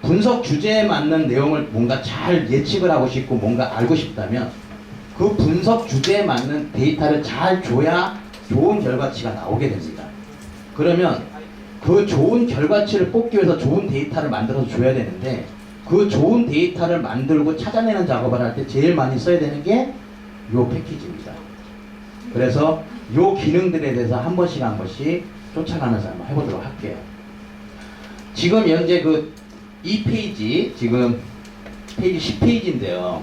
분석 주제에 맞는 내용을 뭔가 잘 예측을 하고 싶고 뭔가 알고 싶다면 그 분석 주제에 맞는 데이터를 잘 줘야 좋은 결과치가 나오게 됩니다. 그러면 그 좋은 결과치를 뽑기 위해서 좋은 데이터를 만들어서 줘야 되는데 그 좋은 데이터를 만들고 찾아내는 작업을 할 때 제일 많이 써야 되는 게 이 패키지입니다. 그래서 이 기능들에 대해서 한 번씩 쫓아가면서 한번 해보도록 할게요. 지금 현재 이 페이지, 지금 페이지 10페이지인데요.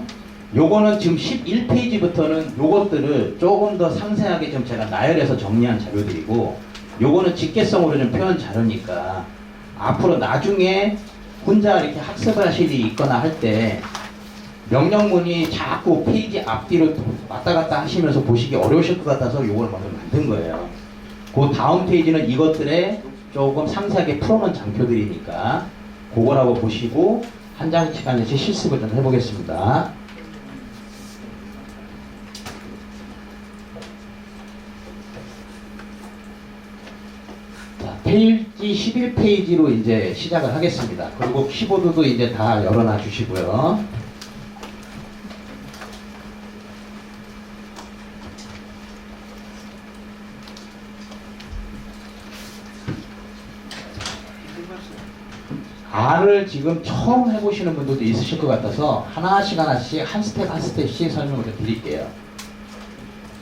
요거는 지금 11페이지부터는 요것들을 조금 더 상세하게 좀 제가 나열해서 정리한 자료들이고, 요거는 직계성으로 좀 표현 자료니까 앞으로 나중에 혼자 이렇게 학습을 하실 일이 있거나 할 때 명령문이 자꾸 페이지 앞뒤로 왔다 갔다 하시면서 보시기 어려우실 것 같아서 요걸 먼저 만든 거예요. 그 다음 페이지는 이것들에 조금 상세하게 풀어놓은 장표들이니까 그거라고 보시고 한 장씩 한 장씩 실습을 좀 해보겠습니다. 자, 페이지 11페이지로 이제 시작을 하겠습니다. 그리고 키보드도 이제 다 열어놔 주시고요. R을 지금 처음 해보시는 분들도 있으실 것 같아서 하나씩 한 스텝씩 설명을 좀 드릴게요.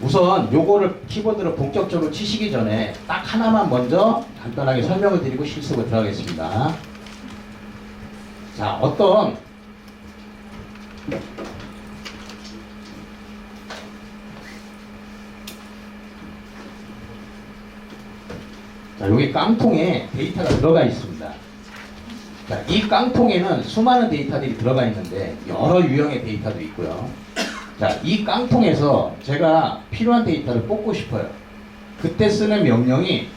우선 요거를 키보드로 본격적으로 치시기 전에 딱 하나만 먼저 간단하게 설명을 드리고 실습을 들어가겠습니다. 자, 여기 깡통에 데이터가 들어가 있습니다. 자, 이 깡통에는 수많은 데이터들이 들어가 있는데 여러 유형의 데이터도 있고요. 자, 이 깡통에서 제가 필요한 데이터를 뽑고 싶어요. 그때 쓰는 명령이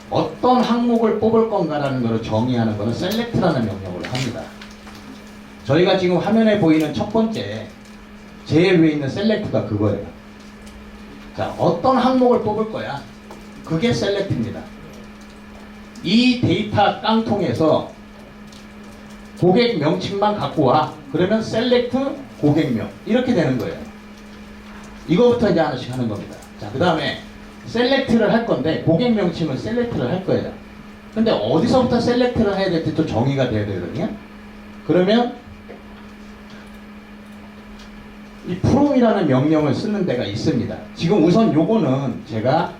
어떤 항목을 뽑을 건가라는 것을 정의하는 것은 select라는 명령으로 합니다. 저희가 지금 화면에 보이는 첫 번째 제일 위에 있는 select가 그거예요. 자, 어떤 항목을 뽑을 거야? 그게 select입니다. 이 데이터 깡통에서 고객 명칭만 갖고 와. 그러면 select 고객명 이렇게 되는 거예요. 이거부터 이제 하나씩 하는 겁니다. 자, 그 다음에 select를 할 건데 고객 명칭은 select를 할 거예요. 근데 어디서부터 select를 해야 될지 또 정의가 돼야 되거든요. 그러면 이 from이라는 명령을 쓰는 데가 있습니다. 지금 우선 요거는 제가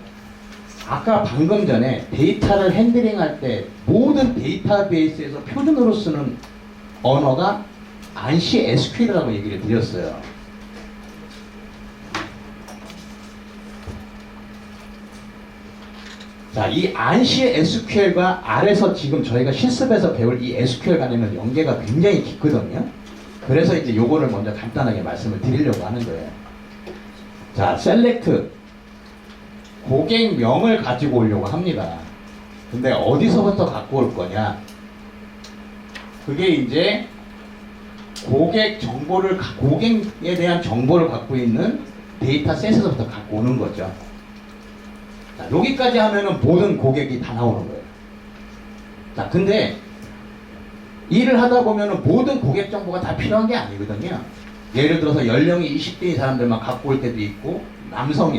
아까 방금 전에 데이터를 핸들링할 때 모든 데이터베이스에서 표준으로 쓰는 언어가 ANSI SQL이라고 얘기를 드렸어요. 자, 이 ANSI SQL과 R에서 지금 저희가 실습에서 배울 이 SQL 간에는 연계가 굉장히 깊거든요. 그래서 이제 요거를 먼저 간단하게 말씀을 드리려고 하는 거예요. 자, select 고객명을 가지고 오려고 합니다. 근데 어디서부터 갖고 올 거냐? 그게 이제 고객에 대한 정보를 갖고 있는 데이터셋에서부터 갖고 오는 거죠. 자, 여기까지 하면은 모든 고객이 다 나오는 거예요. 자, 근데 일을 하다 보면은 모든 고객 정보가 다 필요한 게 아니거든요. 예를 들어서 연령이 20대인 사람들만 갖고 올 때도 있고,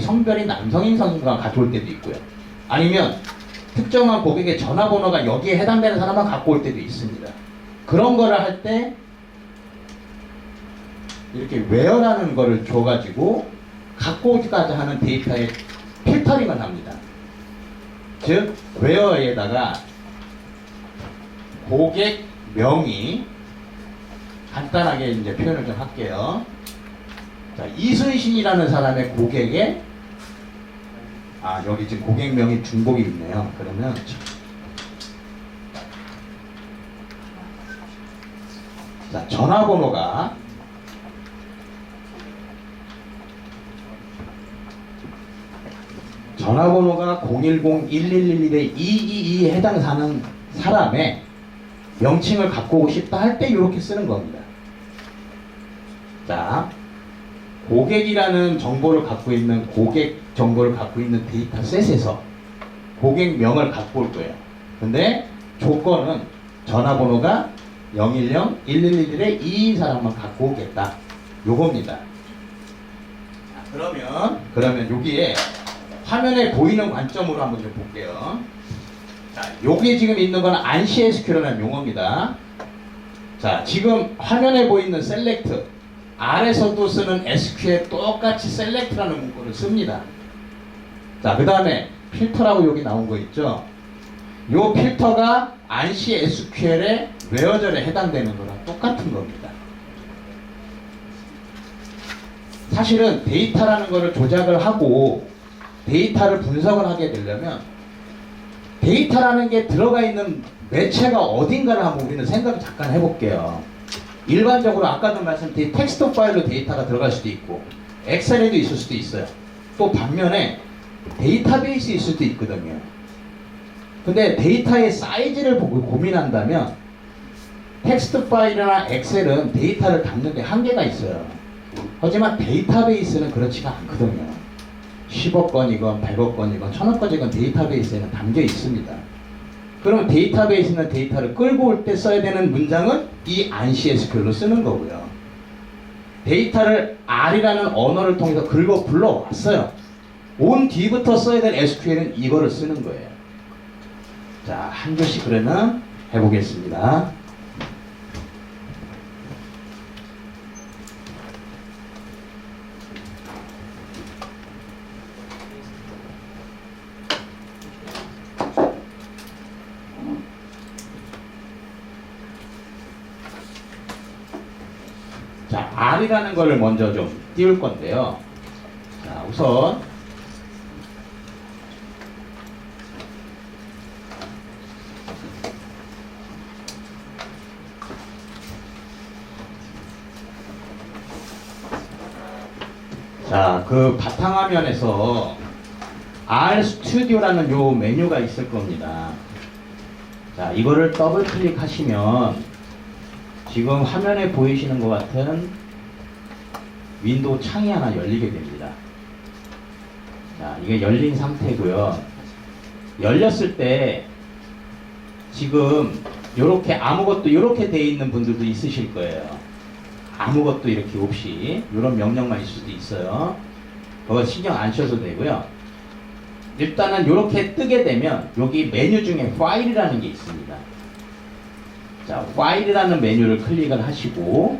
성별이 남성인 성인과 가져올 때도 있고요. 아니면 특정한 고객의 전화번호가 여기에 해당되는 사람만 갖고 올 때도 있습니다. 그런 거를 할 때 이렇게 where라는 거를 줘가지고 갖고 오기까지 하는 데이터에 필터링을 합니다. 즉 where에다가 고객명이 간단하게 이제 표현을 좀 할게요. 자, 이순신이라는 사람의 고객의 여기 지금 고객명이 중복이 있네요. 그러면 자, 전화번호가 010-111-2222에 해당하는 사람의 명칭을 갖고 오고 싶다 할 때 이렇게 쓰는 겁니다. 자, 고객이라는 정보를 갖고 있는 고객 정보를 갖고 있는 데이터셋에서 고객명을 갖고 올 거예요. 근데 조건은 전화번호가 010-1111에 이 사람만 갖고 오겠다. 요겁니다. 자, 그러면 여기에 화면에 보이는 관점으로 한번 좀 볼게요. 자, 여기에 지금 있는 건 ANSI SQL이라는 용어입니다. 자, 지금 화면에 보이는 select, R에서도 쓰는 SQL에 똑같이 select라는 문구를 씁니다. 자, 그 다음에 필터라고 여기 나온 거 있죠? 요 필터가 ANSI SQL의 웨어절에 해당되는 거랑 똑같은 겁니다. 사실은 데이터라는 거를 조작을 하고 데이터를 분석을 하게 되려면 데이터라는 게 들어가 있는 매체가 어딘가를 한번 우리는 생각을 잠깐 해볼게요. 일반적으로 아까도 말씀드린 텍스트 파일로 데이터가 들어갈 수도 있고 엑셀에도 있을 수도 있어요. 또 반면에 데이터베이스에 있을 수도 있거든요. 근데 데이터의 사이즈를 보고 고민한다면 텍스트 파일이나 엑셀은 데이터를 담는 데 한계가 있어요. 하지만 데이터베이스는 그렇지가 않거든요. 10억 건이건 100억 건이건 1000억 건이건 데이터베이스에는 담겨 있습니다. 그럼 데이터베이스는 데이터를 끌고 올 때 써야 되는 문장은 이 ANSI SQL로 쓰는 거고요. 데이터를 R이라는 언어를 통해서 긁어 불러왔어요. 온 뒤부터 써야 될 SQL은 이거를 쓰는 거예요. 자, 한 줄씩 그러면 해보겠습니다. 자, R이라는 거를 먼저 좀 띄울 건데요. 자, 우선 자, 그 바탕화면에서 RStudio라는 요 메뉴가 있을 겁니다. 자, 이거를 더블 클릭하시면 지금 화면에 보이시는 것 같은 윈도우 창이 하나 열리게 됩니다. 자, 이게 열린 상태고요. 열렸을 때 지금 요렇게 아무것도 이렇게 돼 있는 분들도 있으실 거예요. 아무것도 이렇게 없이 이런 명령만 있을 수도 있어요. 그거 신경 안 쓰셔도 되고요. 일단은 이렇게 뜨게 되면 여기 메뉴 중에 파일이라는 게 있습니다. 자, 파일이라는 메뉴를 클릭을 하시고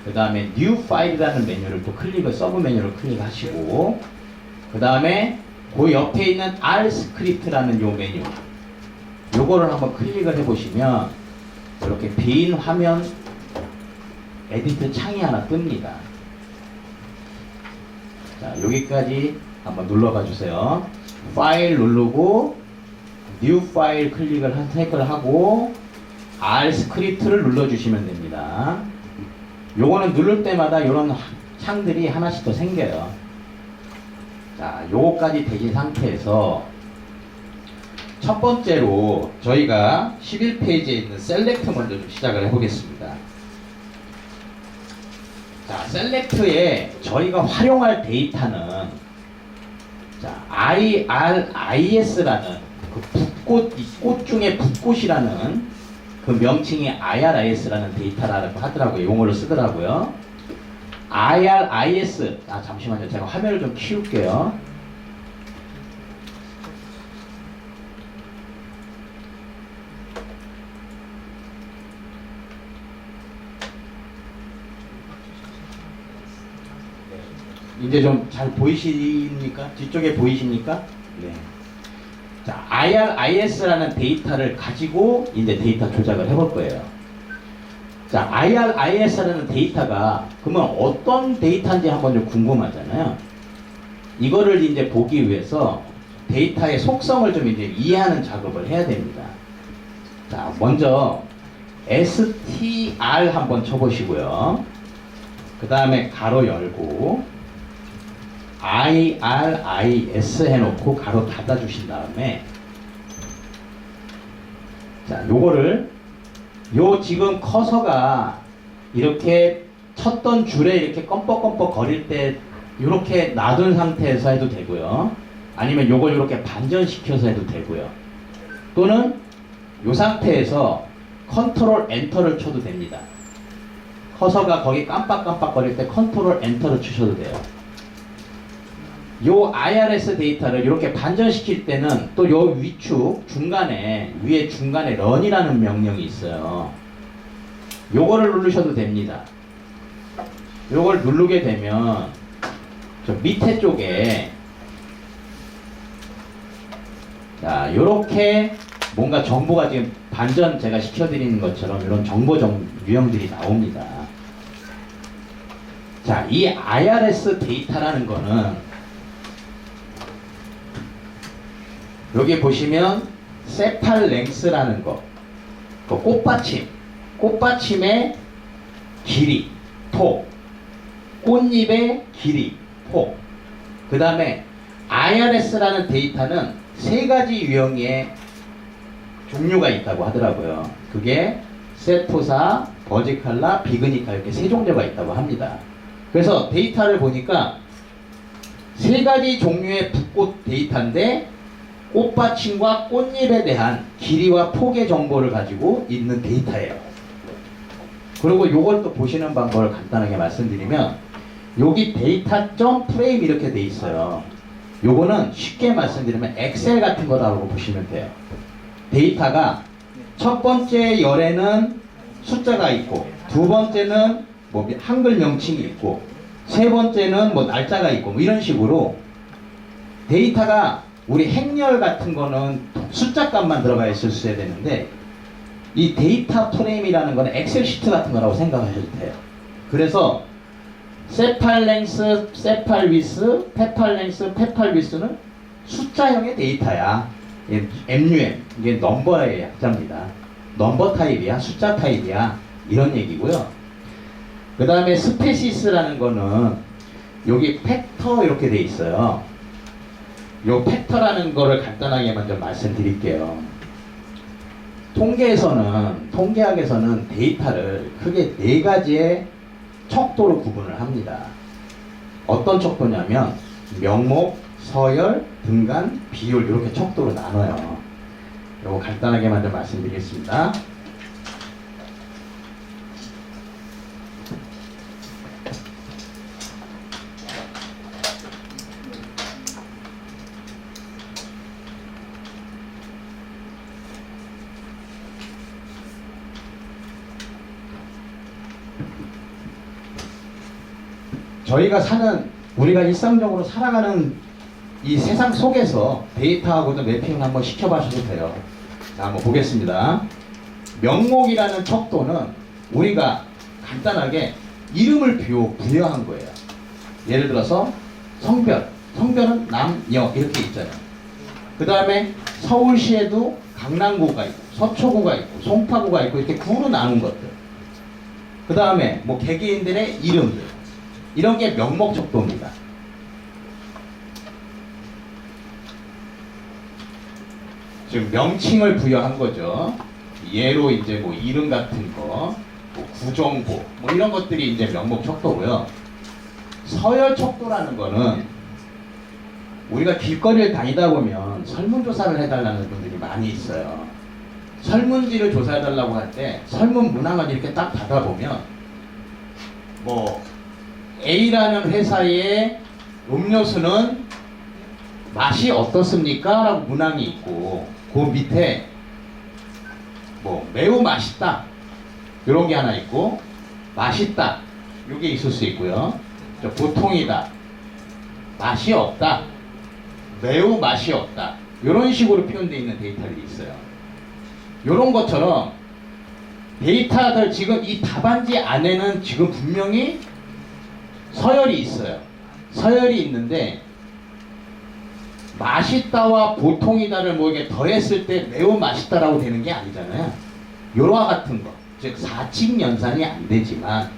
그 다음에 뉴 파일이라는 메뉴를 또 서브 메뉴를 클릭하시고 그 다음에 그 옆에 있는 R 스크립트라는 요 메뉴 요거를 한번 클릭을 해보시면 이렇게 빈 화면 에디트 창이 하나 뜹니다. 자, 여기까지 한번 눌러봐 주세요. 파일 누르고 뉴 파일 선택을 하고 R 스크립트를 눌러주시면 됩니다. 요거는 누를 때마다 이런 창들이 하나씩 더 생겨요. 자, 요거까지 되신 상태에서 첫 번째로 저희가 11페이지에 있는 셀렉트 먼저 좀 시작을 해보겠습니다. 자, 셀렉트에 저희가 활용할 데이터는 자, IRIS라는 그 붓꽃, 이 꽃 중에 붓꽃이라는 그 명칭이 IRIS라는 데이터라고 하더라고요. 용어를 쓰더라고요. IRIS, 잠시만요. 제가 화면을 좀 키울게요. 이제 좀 잘 보이십니까? 뒤쪽에 보이십니까? 네. 자, IRIS라는 데이터를 가지고 이제 데이터 조작을 해볼 거예요. 자, IS라는 데이터가 그러면 어떤 데이터인지 한번 좀 궁금하잖아요. 이거를 이제 보기 위해서 데이터의 속성을 좀 이제 이해하는 작업을 해야 됩니다. 자, 먼저 str 한번 쳐보시고요. 그 다음에 가로 열고 iris 해놓고 가로 닫아주신 다음에 자, 요거를 요 지금 커서가 이렇게 쳤던 줄에 이렇게 껌뻑껌뻑 거릴 때 이렇게 놔둔 상태에서 해도 되고요. 아니면 요걸 이렇게 반전시켜서 해도 되고요. 또는 요 상태에서 컨트롤 엔터를 쳐도 됩니다. 커서가 거기 깜빡깜빡 거릴 때 컨트롤 엔터를 치셔도 돼요. 요 IRS 데이터를 이렇게 반전시킬 때는 또 요 위축 중간에 위에 중간에 run이라는 명령이 있어요. 요거를 누르셔도 됩니다. 요걸 누르게 되면 저 밑에 쪽에 자 요렇게 뭔가 정보가 지금 반전 제가 시켜드리는 것처럼 이런 정보 유형들이 나옵니다. 자, 이 IRS 데이터라는 거는 여기 보시면 세팔 랭스라는 거, 그 꽃받침의 길이, 폭, 꽃잎의 길이, 폭. 그 다음에 IRS라는 데이터는 세 가지 유형의 종류가 있다고 하더라고요. 그게 세토사, 버지칼라, 비그니카 이렇게 세 종류가 있다고 합니다. 그래서 데이터를 보니까 세 가지 종류의 붓꽃 데이터인데 꽃받침과 꽃잎에 대한 길이와 폭의 정보를 가지고 있는 데이터예요. 그리고 요걸 또 보시는 방법을 간단하게 말씀드리면 여기 데이터 점 프레임 이렇게 돼 있어요. 요거는 쉽게 말씀드리면 엑셀 같은 거라고 보시면 돼요. 데이터가 첫 번째 열에는 숫자가 있고 두 번째는 뭐 한글 명칭이 있고 세 번째는 뭐 날짜가 있고 뭐 이런 식으로 데이터가 우리 행렬 같은 거는 숫자 값만 들어가 있어야 되는데 이 데이터 프레임이라는 거는 엑셀 시트 같은 거라고 생각하셔도 돼요. 그래서 세팔 랭스, 세팔 위스, 페팔 랭스, 페팔 위스는 숫자형의 데이터야. MUM, 이게 넘버의 약자입니다. 넘버 타입이야, 숫자 타입이야, 이런 얘기고요. 그 다음에 스페시스라는 거는 여기 팩터 이렇게 돼 있어요. 요 팩터라는 거를 간단하게 먼저 말씀드릴게요. 통계학에서는 데이터를 크게 네 가지의 척도로 구분을 합니다. 어떤 척도냐면 명목, 서열, 등간, 비율 이렇게 척도로 나눠요. 요거 간단하게 먼저 말씀드리겠습니다. 우리가 일상적으로 살아가는 이 세상 속에서 데이터하고도 매핑을 한번 시켜봐셔도 돼요. 자, 한번 보겠습니다. 명목이라는 척도는 우리가 간단하게 이름을 부여한 거예요. 예를 들어서 성별은 남, 여 이렇게 있잖아요. 그 다음에 서울시에도 강남구가 있고 서초구가 있고 송파구가 있고 이렇게 구로 나눈 것들. 그 다음에 뭐 개개인들의 이름들. 이런 게 명목 척도입니다. 지금 명칭을 부여한 거죠. 예로 이제 뭐 이름 같은 거, 뭐 구정보, 뭐 이런 것들이 이제 명목 척도고요. 서열 척도라는 거는 우리가 길거리를 다니다 보면 설문조사를 해달라는 분들이 많이 있어요. 설문지를 조사해달라고 할 때 설문 문항을 이렇게 딱 받아보면 뭐 A라는 회사의 음료수는 맛이 어떻습니까? 라고 문항이 있고 그 밑에 뭐 매우 맛있다 이런 게 하나 있고 맛있다 이게 있을 수 있고요. 보통이다, 맛이 없다, 매우 맛이 없다 이런 식으로 표현되어 있는 데이터들이 있어요. 이런 것처럼 데이터들 지금 이 답안지 안에는 지금 분명히 서열이 있어요. 서열이 있는데 맛있다와 보통이다를 뭐 이게 더했을 때 매우 맛있다라고 되는 게 아니잖아요. 요와 같은 거, 즉 사칙 연산이 안 되지만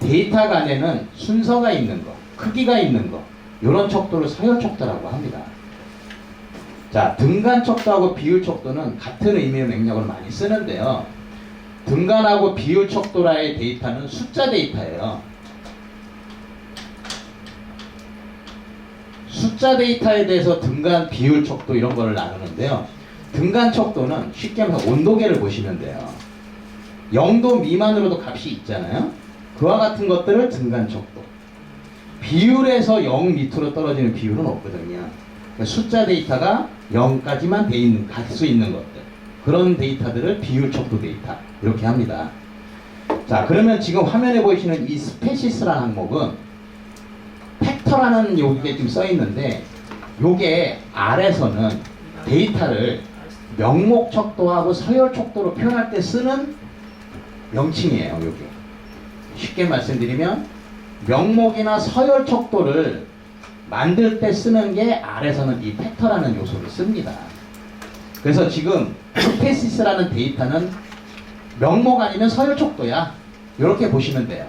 데이터 간에는 순서가 있는 거, 크기가 있는 거, 요런 척도를 서열 척도라고 합니다. 자, 등간 척도하고 비율 척도는 같은 의미의 맥락으로 많이 쓰는데요. 등간하고 비율 척도라의 데이터는 숫자 데이터예요. 숫자 데이터에 대해서 등간, 비율 척도 이런 거를 나누는데요. 등간 척도는 쉽게 말해서 온도계를 보시면 돼요. 0도 미만으로도 값이 있잖아요. 그와 같은 것들을 등간 척도. 비율에서 0 밑으로 떨어지는 비율은 없거든요. 그러니까 숫자 데이터가 0까지만 갈 수 있는 것들. 그런 데이터들을 비율 척도 데이터. 이렇게 합니다. 자, 그러면 지금 화면에 보이시는 이 스페시스라는 항목은 팩터라는 요게 지금 써 있는데, 요게 R에서는 데이터를 명목 척도하고 서열 척도로 표현할 때 쓰는 명칭이에요. 요게 쉽게 말씀드리면 명목이나 서열 척도를 만들 때 쓰는 게 R에서는 이 팩터라는 요소를 씁니다. 그래서 지금 스페시스라는 데이터는 명목 아니면 서열 척도야. 이렇게 보시면 돼요.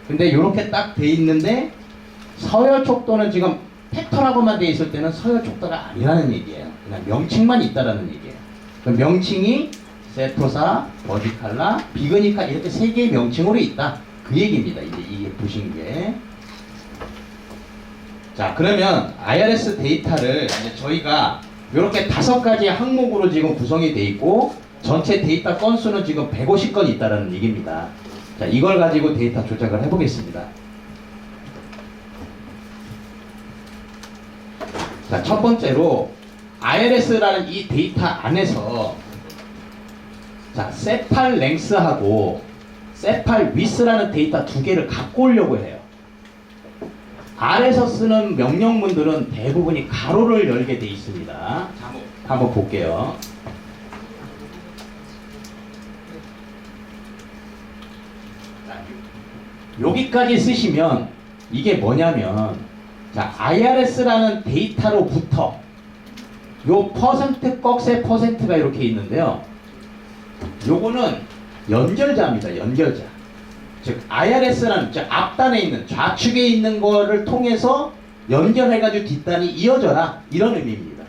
근데 이렇게 딱 돼 있는데 서열 척도는 지금 팩터라고만 돼 있을 때는 서열 척도가 아니라는 얘기예요. 그냥 명칭만 있다라는 얘기예요. 그 명칭이 세토사, 버디칼라, 비그니카 이렇게 세 개의 명칭으로 있다. 그 얘기입니다. 이제 이게 보신 게. 자, 그러면 IRS 데이터를 이제 저희가 이렇게 5가지 항목으로 지금 구성이 돼 있고 전체 데이터 건수는 지금 150건 있다라는 얘기입니다. 자, 이걸 가지고 데이터 조작을 해보겠습니다. 자, 첫 번째로 IRS라는 이 데이터 안에서 자, 세팔 랭스하고 세팔 위스라는 데이터 두 개를 갖고 오려고 해요. R에서 쓰는 명령문들은 대부분이 가로를 열게 돼 있습니다. 자, 한번 볼게요. 여기까지 쓰시면 이게 뭐냐면, 자, IRS라는 데이터로부터 요 퍼센트 꺽쇠 퍼센트가 이렇게 있는데요. 요거는 연결자입니다. 연결자. 즉 IRS라는 즉 앞단에 있는 좌측에 있는 거를 통해서 연결해가지고 뒷단이 이어져라, 이런 의미입니다.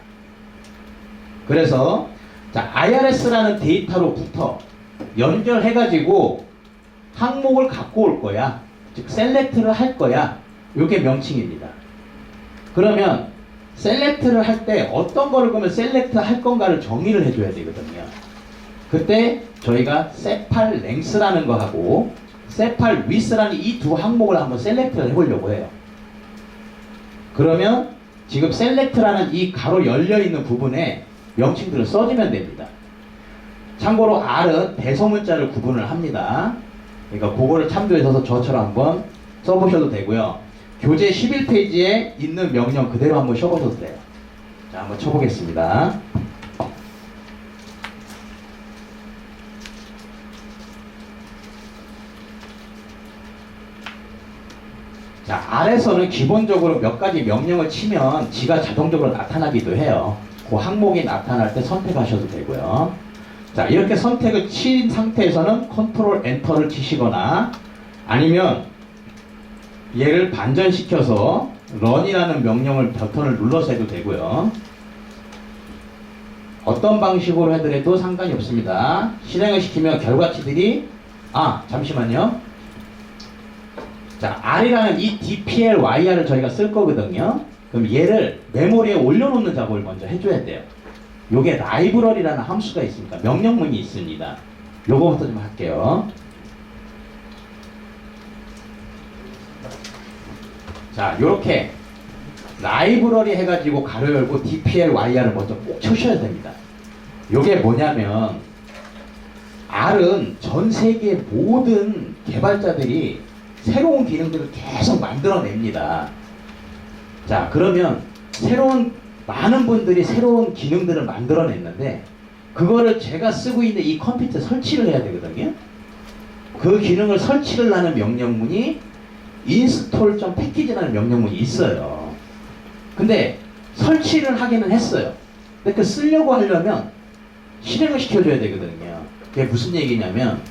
그래서 자, IRS라는 데이터로부터 연결해가지고 항목을 갖고 올 거야. 즉 셀렉트를 할 거야. 이게 명칭입니다. 그러면 셀렉트를 할 때 어떤 거를 그러면 셀렉트 할 건가를 정의를 해줘야 되거든요. 그때 저희가 세팔 랭스라는 거 하고 세팔 위스라는 이 두 항목을 한번 셀렉트를 해보려고 해요. 그러면 지금 셀렉트라는 이 가로 열려있는 부분에 명칭들을 써주면 됩니다. 참고로 R은 대소문자를 구분을 합니다. 그러니까 그거를 참조해서 저처럼 한번 써보셔도 되고요. 교재 11페이지에 있는 명령 그대로 한번 쳐보셔도 돼요. 자, 한번 쳐보겠습니다. 자, R에서는 기본적으로 몇 가지 명령을 치면 지가 자동적으로 나타나기도 해요. 그 항목이 나타날 때 선택하셔도 되고요. 자, 이렇게 선택을 친 상태에서는 컨트롤 엔터를 치시거나 아니면 얘를 반전시켜서 run이라는 명령을 버튼을 눌러서 해도 되고요. 어떤 방식으로 하더라도 상관이 없습니다. 실행을 시키면 결과치들이 잠시만요. 자, R이라는 이 DPLYR을 저희가 쓸 거거든요. 그럼 얘를 메모리에 올려놓는 작업을 먼저 해줘야 돼요. 요게 라이브러리라는 함수가 있으니까 명령문이 있습니다. 요거부터 좀 할게요. 자, 요렇게 라이브러리 해가지고 가로 열고 DPLYR을 먼저 꼭 쳐셔야 됩니다. 요게 뭐냐면 R은 전 세계 모든 개발자들이 새로운 기능들을 계속 만들어냅니다. 자, 그러면 많은 분들이 새로운 기능들을 만들어냈는데 그거를 제가 쓰고 있는 이 컴퓨터에 설치를 해야 되거든요. 그 기능을 설치를 하는 명령문이 install.package라는 명령문이 있어요. 근데 설치를 하기는 했어요. 근데 그 쓰려고 하려면 실행을 시켜줘야 되거든요. 그게 무슨 얘기냐면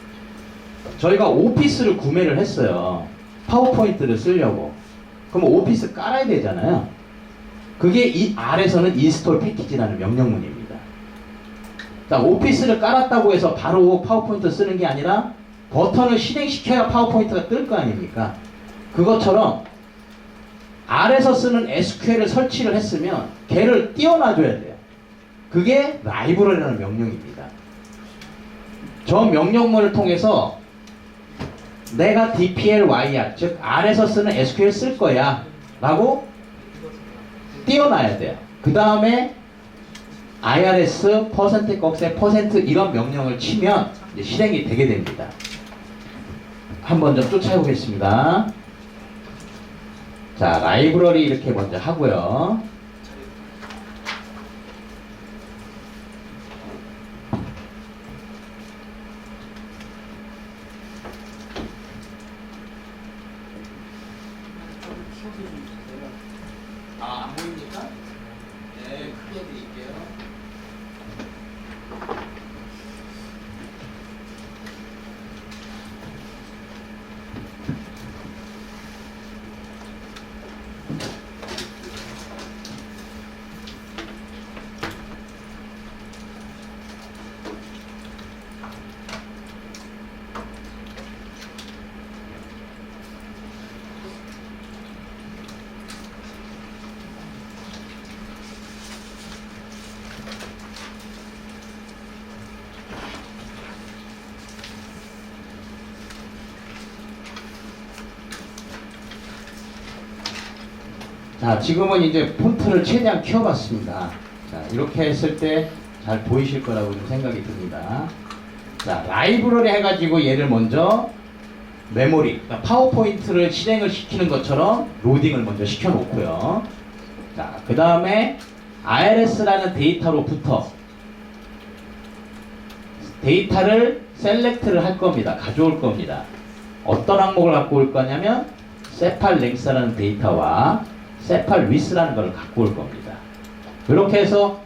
저희가 오피스를 구매를 했어요. 파워포인트를 쓰려고. 그럼 오피스 깔아야 되잖아요. 그게 이 아래서는 install package라는 명령문입니다. 자, 오피스를 깔았다고 해서 바로 파워포인트 쓰는 게 아니라 버튼을 실행시켜야 파워포인트가 뜰 거 아닙니까? 그것처럼 R에서 쓰는 SQL을 설치를 했으면 걔를 띄워놔줘야 돼요. 그게 라이브러리라는 명령입니다. 저 명령문을 통해서 내가 dplyr, 즉 R에서 쓰는 SQL 쓸 거야 라고 띄워놔야 돼요. 그 다음에 irs, %꺽쇠, 이런 명령을 치면 이제 실행이 되게 됩니다. 한번 좀 쫓아보겠습니다. 자, 라이브러리 이렇게 먼저 하고요. 아, 안 보입니까? 네, 크게 드릴게요. 자, 지금은 이제 폰트를 최대한 키워봤습니다. 자, 이렇게 했을 때 잘 보이실 거라고 좀 생각이 듭니다. 자, 라이브러리 해가지고 얘를 먼저 메모리, 그러니까 파워포인트를 실행을 시키는 것처럼 로딩을 먼저 시켜놓고요. 자, 그 다음에 irs라는 데이터로부터 데이터를 셀렉트를 할 겁니다. 가져올 겁니다. 어떤 항목을 갖고 올 거냐면 cepal length라는 데이터와 cepal width라는 걸 갖고 올 겁니다. 이렇게 해서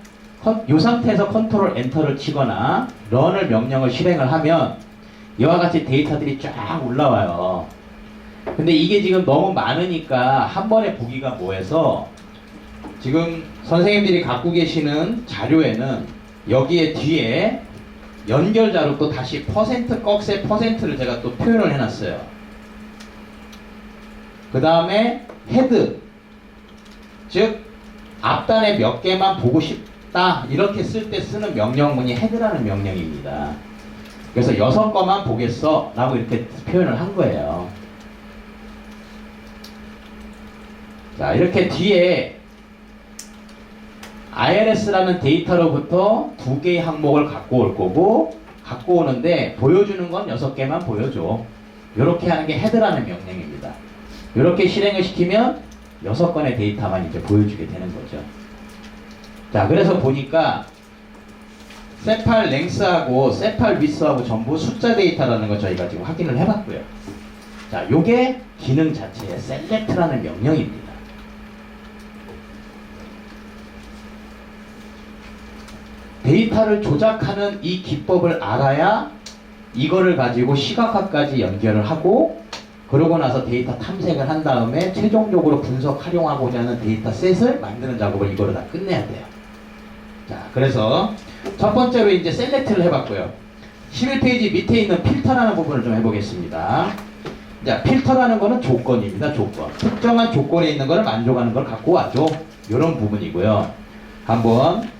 이 상태에서 컨트롤 엔터를 치거나 런을 명령을 실행을 하면 이와 같이 데이터들이 쫙 올라와요. 근데 이게 지금 너무 많으니까 한 번에 보기가 뭐해서 지금 선생님들이 갖고 계시는 자료에는 여기에 뒤에 연결자로 또 다시 %꺽쇠 %를 제가 또 표현을 해놨어요. 그 다음에 헤드, 즉 앞단에 몇 개만 보고 싶다 이렇게 쓸 때 쓰는 명령문이 헤드라는 명령입니다. 그래서 6거만 보겠어 라고 이렇게 표현을 한 거예요. 자, 이렇게 뒤에 irs라는 데이터로부터 2개의 항목을 갖고 올 거고, 갖고 오는데 보여주는 건 6개만 보여줘. 이렇게 하는 게 헤드라는 명령입니다. 이렇게 실행을 시키면 6건의 데이터만 이제 보여주게 되는 거죠. 자, 그래서 보니까 cepal length하고 cepal width하고 전부 숫자 데이터라는 거 저희가 지금 확인을 해봤고요. 자, 요게 기능 자체의 select라는 명령입니다. 데이터를 조작하는 이 기법을 알아야 이거를 가지고 시각화까지 연결을 하고, 그러고 나서 데이터 탐색을 한 다음에 최종적으로 분석 활용하고자 하는 데이터 셋을 만드는 작업을 이거로 다 끝내야 돼요. 자, 그래서 첫 번째로 이제 셀렉트를 해봤고요. 11페이지 밑에 있는 필터라는 부분을 좀 해보겠습니다. 자, 필터라는 거는 조건입니다. 조건. 특정한 조건에 있는 거를 만족하는 걸 갖고 와줘. 이런 부분이고요. 한번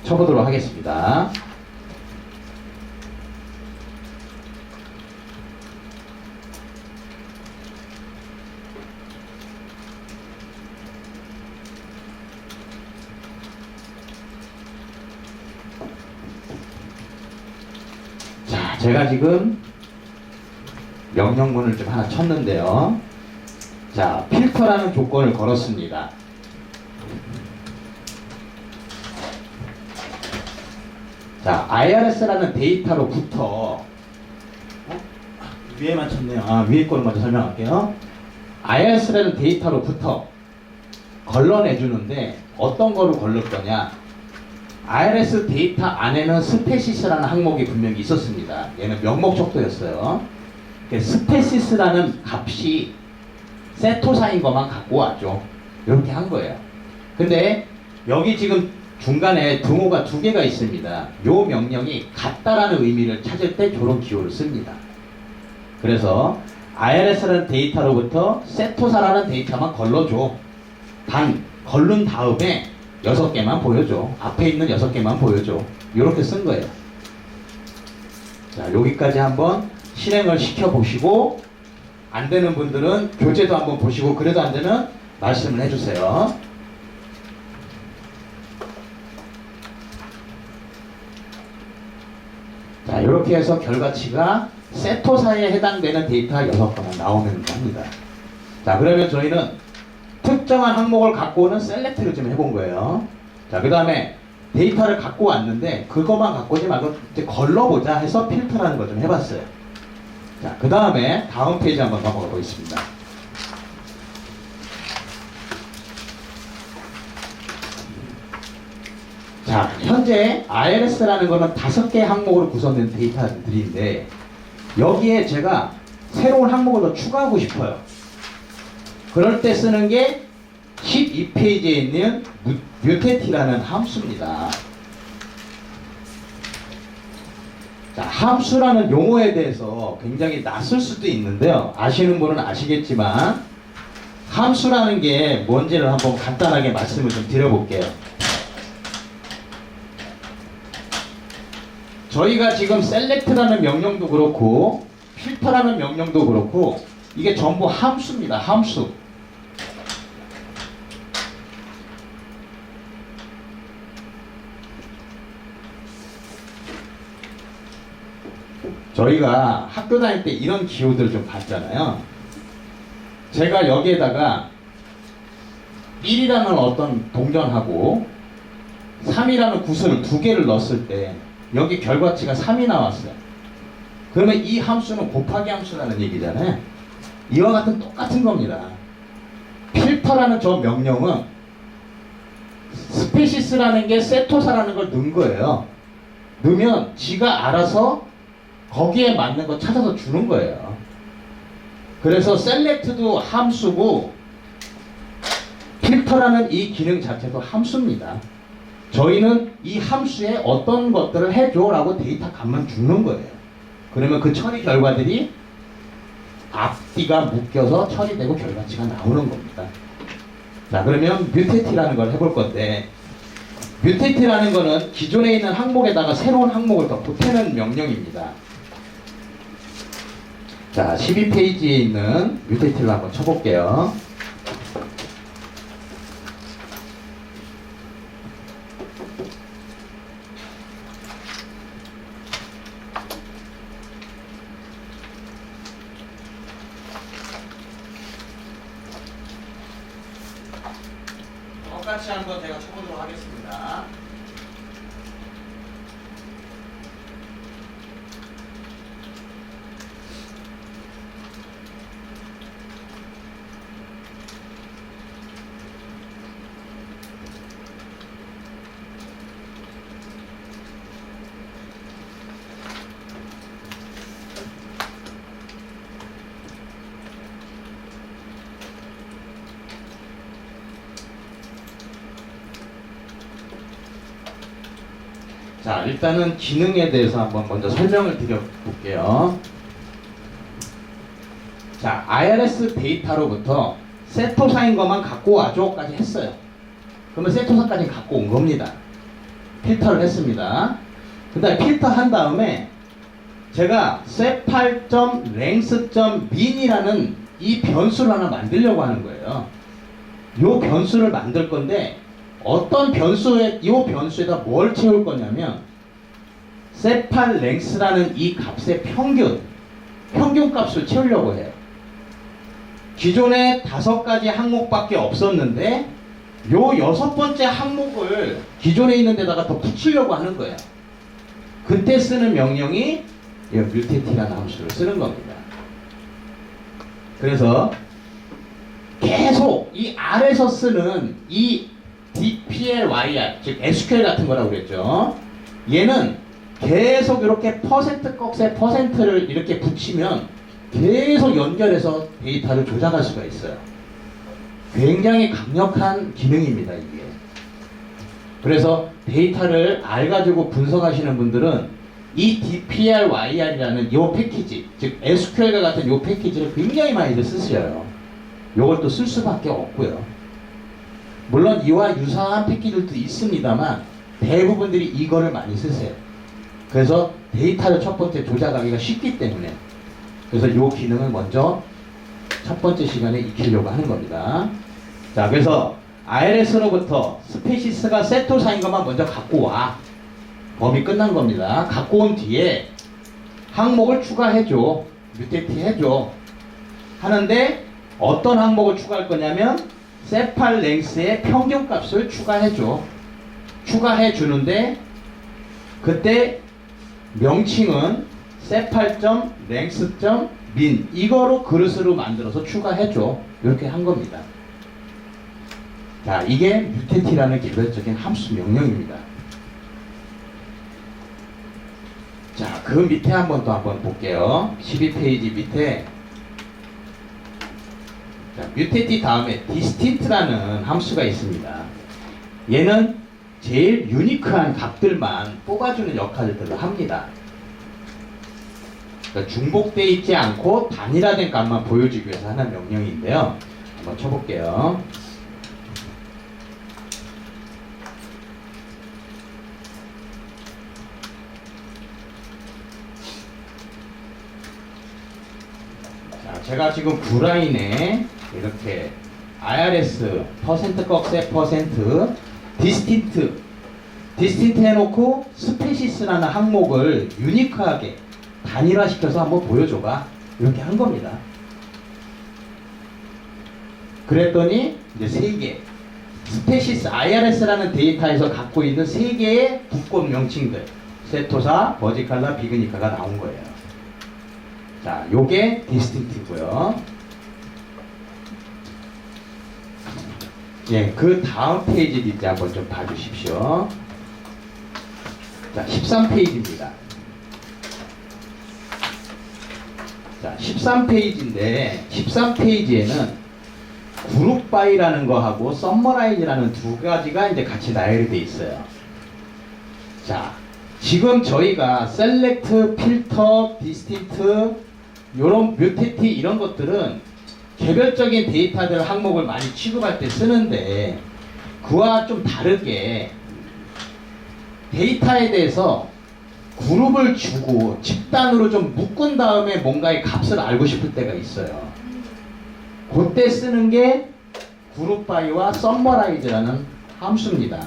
쳐보도록 하겠습니다. 자, 제가 지금 명령문을 좀 하나 쳤는데요. 자, 필터라는 조건을 걸었습니다. 자, IRS라는 데이터로부터 위에만 쳤네요. 위에 거를 먼저 설명할게요. IRS라는 데이터로부터 걸러내주는데 어떤 거를 걸릴 거냐? IRS 데이터 안에는 스페시스라는 항목이 분명히 있었습니다. 얘는 명목 척도였어요. 스페시스라는 값이 세토사인 것만 갖고 왔죠. 이렇게 한 거예요. 근데 여기 지금 중간에 등호가 두 개가 있습니다. 요 명령이 같다라는 의미를 찾을 때 저런 기호를 씁니다. 그래서 IRS라는 데이터로부터 세토사라는 데이터만 걸러줘. 단 걸른 다음에 6개만 보여줘. 앞에 있는 6개만 보여줘. 이렇게 쓴 거예요. 자, 여기까지 한번 실행을 시켜보시고 안 되는 분들은 교재도 한번 보시고 그래도 안 되면 말씀을 해주세요. 자, 이렇게 해서 결과치가 세토사에 해당되는 데이터가 6개만 나오면 합니다. 자, 그러면 저희는 특정한 항목을 갖고 오는 셀렉트를 좀 해본 거예요. 자, 그 다음에 데이터를 갖고 왔는데 그것만 갖고 오지 말고 이제 걸러보자 해서 필터라는 걸 좀 해봤어요. 자, 그 다음에 다음 페이지 한번 넘어가 보겠습니다. 자, 현재 IRS라는 거는 5개의 항목으로 구성된 데이터들인데 여기에 제가 새로운 항목을 더 추가하고 싶어요. 그럴 때 쓰는 게 12페이지에 있는 mutat이라는 함수입니다. 자, 함수라는 용어에 대해서 굉장히 낯설 수도 있는데요. 아시는 분은 아시겠지만 함수라는 게 뭔지를 한번 간단하게 말씀을 좀 드려볼게요. 저희가 지금 select라는 명령도 그렇고 filter라는 명령도 그렇고 이게 전부 함수입니다. 함수. 저희가 학교 다닐 때 이런 기호들을 좀 봤잖아요. 제가 여기에다가 1이라는 어떤 동전하고 3이라는 구슬을 2개를 넣었을 때 여기 결과치가 3이 나왔어요. 그러면 이 함수는 곱하기 함수라는 얘기잖아요. 이와 같은 똑같은 겁니다. 필터라는 저 명령은 스페시스라는 게 세토사라는 걸 넣은 거예요. 넣으면 지가 알아서 거기에 맞는 거 찾아서 주는 거예요. 그래서 select도 함수고 필터라는 이 기능 자체도 함수입니다. 저희는 이 함수에 어떤 것들을 해줘 라고 데이터 값만 주는 거예요. 그러면 그 처리 결과들이 앞뒤가 묶여서 처리되고 결과치가 나오는 겁니다. 자, 그러면 mutat이라는 걸 해볼 건데 mutat이라는 거는 기존에 있는 항목에다가 새로운 항목을 더 보태는 명령입니다. 자, 12페이지에 있는 mutat를 한번 쳐볼게요. 똑같이 한번 제가 쳐보도록 하겠습니다. 자, 일단은 기능에 대해서 한번 먼저 설명을 드려볼게요. 자, IRS 데이터로부터 세토사인 것만 갖고 와줘까지 했어요. 그러면 세토사까지 갖고 온 겁니다. 필터를 했습니다. 그 다음에 필터 한 다음에 제가 sepal.length.mean이라는 이 변수를 하나 만들려고 하는 거예요. 이 변수를 만들 건데 어떤 변수에, 이 변수에다 뭘 채울 거냐면 sepal length라는 이 값의 평균 값을 채우려고 해요. 기존에 5가지 항목밖에 없었는데 요 6번째 항목을 기존에 있는 데다가 더 붙이려고 하는 거예요. 그때 쓰는 명령이 이 mutet라는 함수를 쓰는 겁니다. 그래서 계속 이 R에서 쓰는 이 dplyr, 즉 SQL 같은 거라고 그랬죠. 얘는 계속 이렇게 퍼센트 꺽쇠 퍼센트를 이렇게 붙이면 계속 연결해서 데이터를 조작할 수가 있어요. 굉장히 강력한 기능입니다, 이게. 그래서 데이터를 R 가지고 분석하시는 분들은 이 dplyr이라는 이 패키지, 즉 SQL과 같은 이 패키지를 굉장히 많이들 쓰셔요. 이걸 또 쓸 수밖에 없고요. 물론 이와 유사한 패키지들도 있습니다만 대부분들이 이거를 많이 쓰세요. 그래서 데이터를 첫 번째 조작하기가 쉽기 때문에, 그래서 이 기능을 먼저 첫 번째 시간에 익히려고 하는 겁니다. 자, 그래서 IRS로부터 스페시스가 세토사인 것만 먼저 갖고 와. 범위 끝난 겁니다. 갖고 온 뒤에 항목을 추가해줘. 뮤테티 해줘. 하는데 어떤 항목을 추가할 거냐면 세팔 랭스의 평균값을 추가해줘. 추가해 주는데 그때 명칭은 세팔.랭스.min 이거로 그릇으로 만들어서 추가해줘. 이렇게 한 겁니다. 자, 이게 뮤테티라는 개별적인 함수 명령입니다. 자, 그 밑에 한번 볼게요. 12페이지 밑에 자, 뮤테티 다음에 디스틴트라는 함수가 있습니다. 얘는 제일 유니크한 값들만 뽑아주는 역할들을 합니다. 그러니까 중복되어 있지 않고 단일화된 값만 보여주기 위해서 하는 명령인데요. 한번 쳐볼게요. 자, 제가 지금 9라인에 이렇게 IRS 퍼센트 꺽쇠 퍼센트 디스틴트 해놓고 스페시스라는 항목을 유니크하게 단일화시켜서 한번 보여줘봐. 이렇게 한 겁니다. 그랬더니 이제 3개 스페시스 IRS라는 데이터에서 갖고 있는 3개의 분권 명칭들 세토사, 버지칼라, 비그니카가 나온 거예요. 자, 요게 디스틴트고요. 예, 그 다음 페이지를 이제 한번 좀 봐주십시오. 자, 13페이지입니다. 자, 13페이지인데 13페이지에는 그룹 바이라는 거하고 썸머라이즈라는 두 가지가 이제 같이 나열이 돼 있어요. 자, 지금 저희가 셀렉트, 필터, 디스틴트, 요런 뮤테티 이런 것들은 개별적인 데이터들 항목을 많이 취급할 때 쓰는데 그와 좀 다르게 데이터에 대해서 그룹을 주고 집단으로 좀 묶은 다음에 뭔가의 값을 알고 싶을 때가 있어요. 그때 쓰는 게 그룹 바이와 썸머라이즈라는 함수입니다.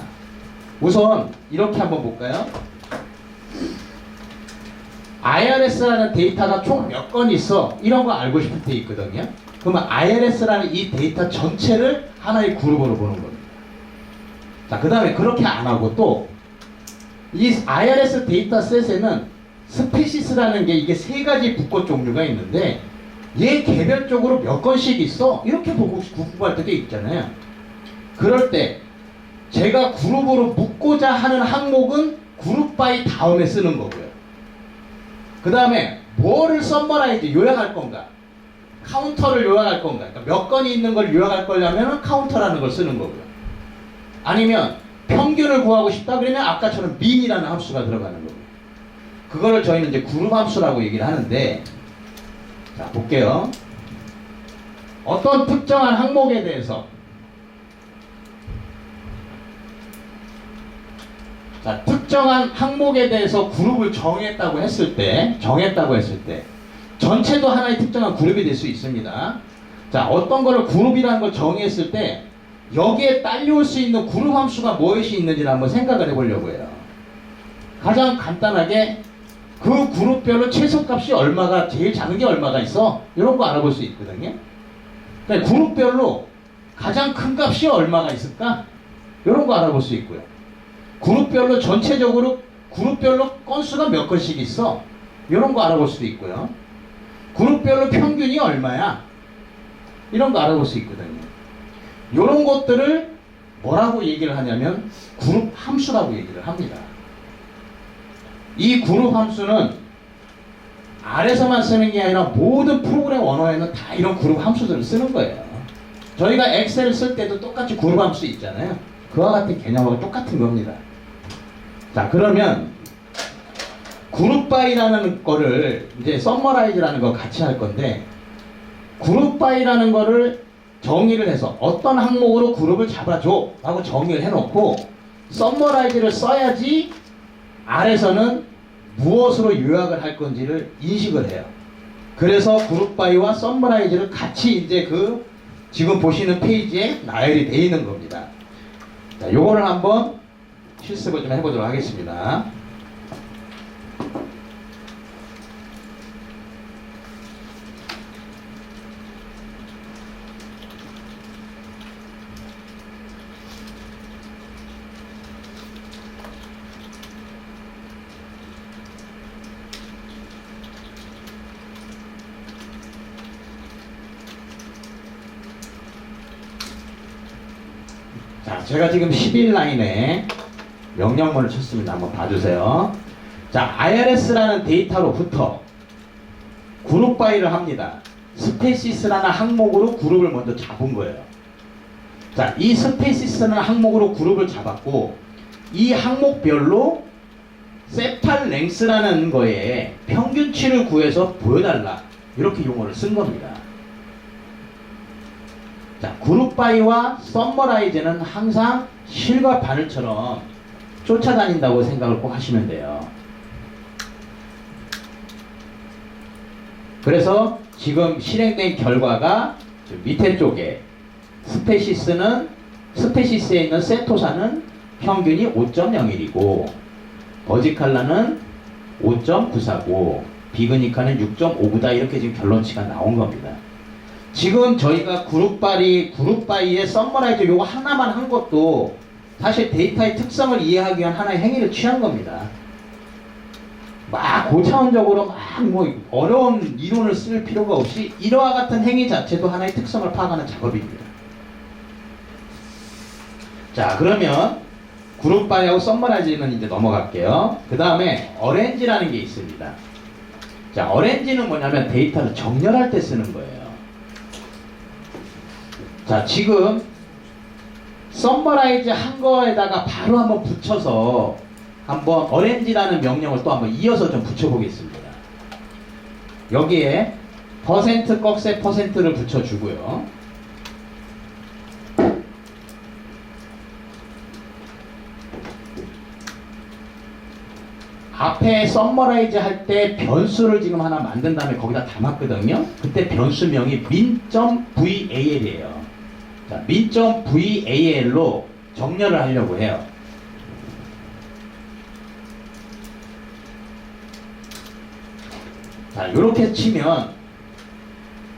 우선 이렇게 한번 볼까요? IRS라는 데이터가 총 몇 건 있어. 이런 거 알고 싶을 때 있거든요. 그러면 IRS라는 이 데이터 전체를 하나의 그룹으로 보는 겁니다. 자, 그 다음에 그렇게 안 하고 또 이 IRS 데이터셋에는 스페시스라는 게 이게 3가지 분권 종류가 있는데 얘 개별적으로 몇 건씩 있어. 이렇게 보고 구분할 때도 있잖아요. 그럴 때 제가 그룹으로 묶고자 하는 항목은 그룹 바이 다음에 쓰는 거고요. 그 다음에 뭐를 썸머라이즈 요약할 건가, 카운터를 요약할 건가, 그러니까 몇 건이 있는 걸 요약할 거냐면 카운터라는 걸 쓰는 거고요. 아니면 평균을 구하고 싶다 그러면 아까처럼 min이라는 함수가 들어가는 거고요. 그거를 저희는 이제 그룹 함수라고 얘기를 하는데, 자, 볼게요. 어떤 특정한 항목에 대해서 자, 특정한 항목에 대해서 그룹을 정했다고 했을 때 전체도 하나의 특정한 그룹이 될 수 있습니다. 자, 어떤 거를 그룹이라는 걸 정의했을 때 여기에 딸려올 수 있는 그룹 함수가 무엇이 있는지를 한번 생각을 해보려고 해요. 가장 간단하게 그 그룹별로 최소값이 얼마가, 제일 작은 게 얼마가 있어? 이런 거 알아볼 수 있거든요. 그러니까 그룹별로 가장 큰 값이 얼마가 있을까? 이런 거 알아볼 수 있고요. 그룹별로 전체적으로 그룹별로 건수가 몇 건씩 있어? 이런 거 알아볼 수도 있고요. 그룹별로 평균이 얼마야? 이런 거 알아볼 수 있거든요. 이런 것들을 뭐라고 얘기를 하냐면 그룹 함수라고 얘기를 합니다. 이 그룹 함수는 R에서만 쓰는 게 아니라 모든 프로그램 언어에는 다 이런 그룹 함수들을 쓰는 거예요. 저희가 엑셀을 쓸 때도 똑같이 그룹 함수 있잖아요. 그와 같은 개념하고 똑같은 겁니다. 자, 그러면 그룹 바이라는 거를 이제 썸머라이즈라는 거 같이 할 건데, 그룹 바이라는 거를 정의를 해서 어떤 항목으로 그룹을 잡아줘 라고 정의를 해놓고 썸머라이즈를 써야지 R에서는 무엇으로 요약을 할 건지를 인식을 해요. 그래서 그룹 바이와 썸머라이즈를 같이 이제 그 지금 보시는 페이지에 나열이 되어 있는 겁니다. 자, 요거를 한번 실습을 좀 해보도록 하겠습니다. 자, 제가 지금 11라인에 명령문을 쳤습니다. 한번 봐주세요. 자, IRS라는 데이터로부터 그룹 바이를 합니다. 스페시스라는 항목으로 그룹을 먼저 잡은 거예요. 자, 이 스페시스라는 항목으로 그룹을 잡았고, 이 항목별로 세팔 랭스라는 거에 평균치를 구해서 보여달라, 이렇게 용어를 쓴 겁니다. 자, 그룹 바이와 썸머라이즈는 항상 실과 바늘처럼 쫓아다닌다고 생각을 꼭 하시면 돼요. 그래서 지금 실행된 결과가 밑에 쪽에 스페시스에 있는 세토사는 평균이 5.01이고 버지칼라는 5.94고 비그니카는 6.59다, 이렇게 지금 결론치가 나온 겁니다. 지금 저희가 그룹 바이의 썸머라이즈 요거 하나만 한 것도 사실 데이터의 특성을 이해하기 위한 하나의 행위를 취한 겁니다. 막 고차원적으로 막 뭐 어려운 이론을 쓸 필요가 없이 이러한 같은 행위 자체도 하나의 특성을 파악하는 작업입니다. 자, 그러면 그룹 바이하고 썸머라이즈는 이제 넘어갈게요. 그 다음에 어렌지라는 게 있습니다. 자, 어렌지는 뭐냐면 데이터를 정렬할 때 쓰는 거예요. 자, 지금 썸머라이즈 한 거에다가 바로 한번 붙여서 한번 어렌지라는 명령을 또 한번 이어서 좀 붙여보겠습니다. 여기에 퍼센트 꺽쇠 퍼센트를 붙여주고요. 앞에 썸머라이즈 할 때 변수를 지금 하나 만든 다음에 거기다 담았거든요. 그때 변수명이 min.val이에요. 자, min.val로 정렬을 하려고 해요. 자, 이렇게 치면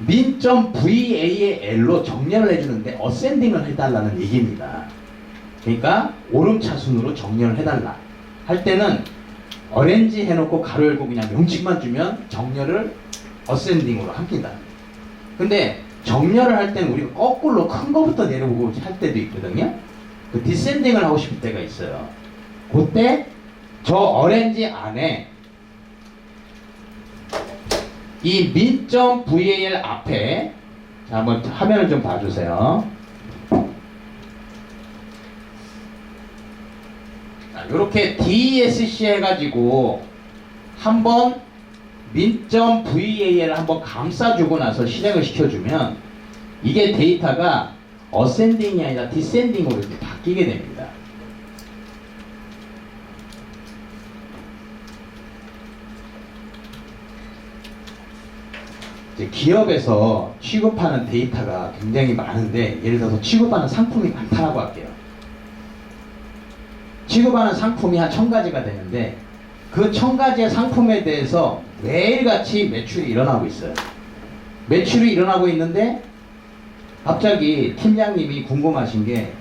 min.val로 정렬을 해주는데 어센딩을 해달라는 얘기입니다. 그러니까 오름차순으로 정렬을 해달라 할 때는 어렌지 해놓고 가로 열고 그냥 명칭만 주면 정렬을 어센딩으로 합니다. 근데 정렬을 할 때는 우리가 거꾸로 큰 거부터 내려보고 할 때도 있거든요. 그 디센딩을 하고 싶을 때가 있어요. 그때 저 어렌지 안에 이 min.val 앞에, 자, 한번 화면을 좀 봐주세요. 자, 요렇게 DESC 해가지고 한번 min.val을 한번 감싸주고 나서 실행을 시켜주면 이게 데이터가 어센딩이 아니라 디센딩으로 이렇게 바뀌게 됩니다. 이제 기업에서 취급하는 데이터가 굉장히 많은데, 예를 들어서 취급하는 상품이 많다라고 할게요. 취급하는 상품이 한 1000가지가 되는데 그 1000가지의 상품에 대해서 매일같이 매출이 일어나고 있어요. 매출이 일어나고 있는데 갑자기 팀장님이 궁금하신 게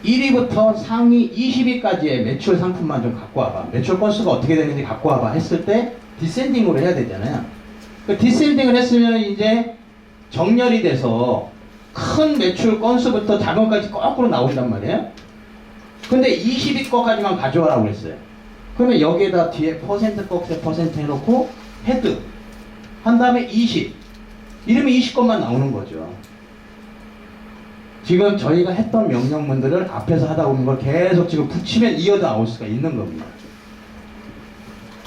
1위부터 상위 20위까지의 매출 상품만 좀 갖고 와봐. 매출 건수가 어떻게 되는지 갖고 와봐 했을 때 디센딩으로 해야 되잖아요. 그 디센딩을 했으면 이제 정렬이 돼서 큰 매출 건수부터 작은 것까지 거꾸로 나온단 말이에요. 근데 20위 거까지만 가져와라고 그랬어요. 그러면 여기에다 뒤에 퍼센트 꺽쇠 퍼센트 해놓고 헤드 한 다음에 20 이러면 20건만 나오는 거죠. 지금 저희가 했던 명령문들을 앞에서 하다 보는 걸 계속 지금 붙이면 이어져 나올 수가 있는 겁니다.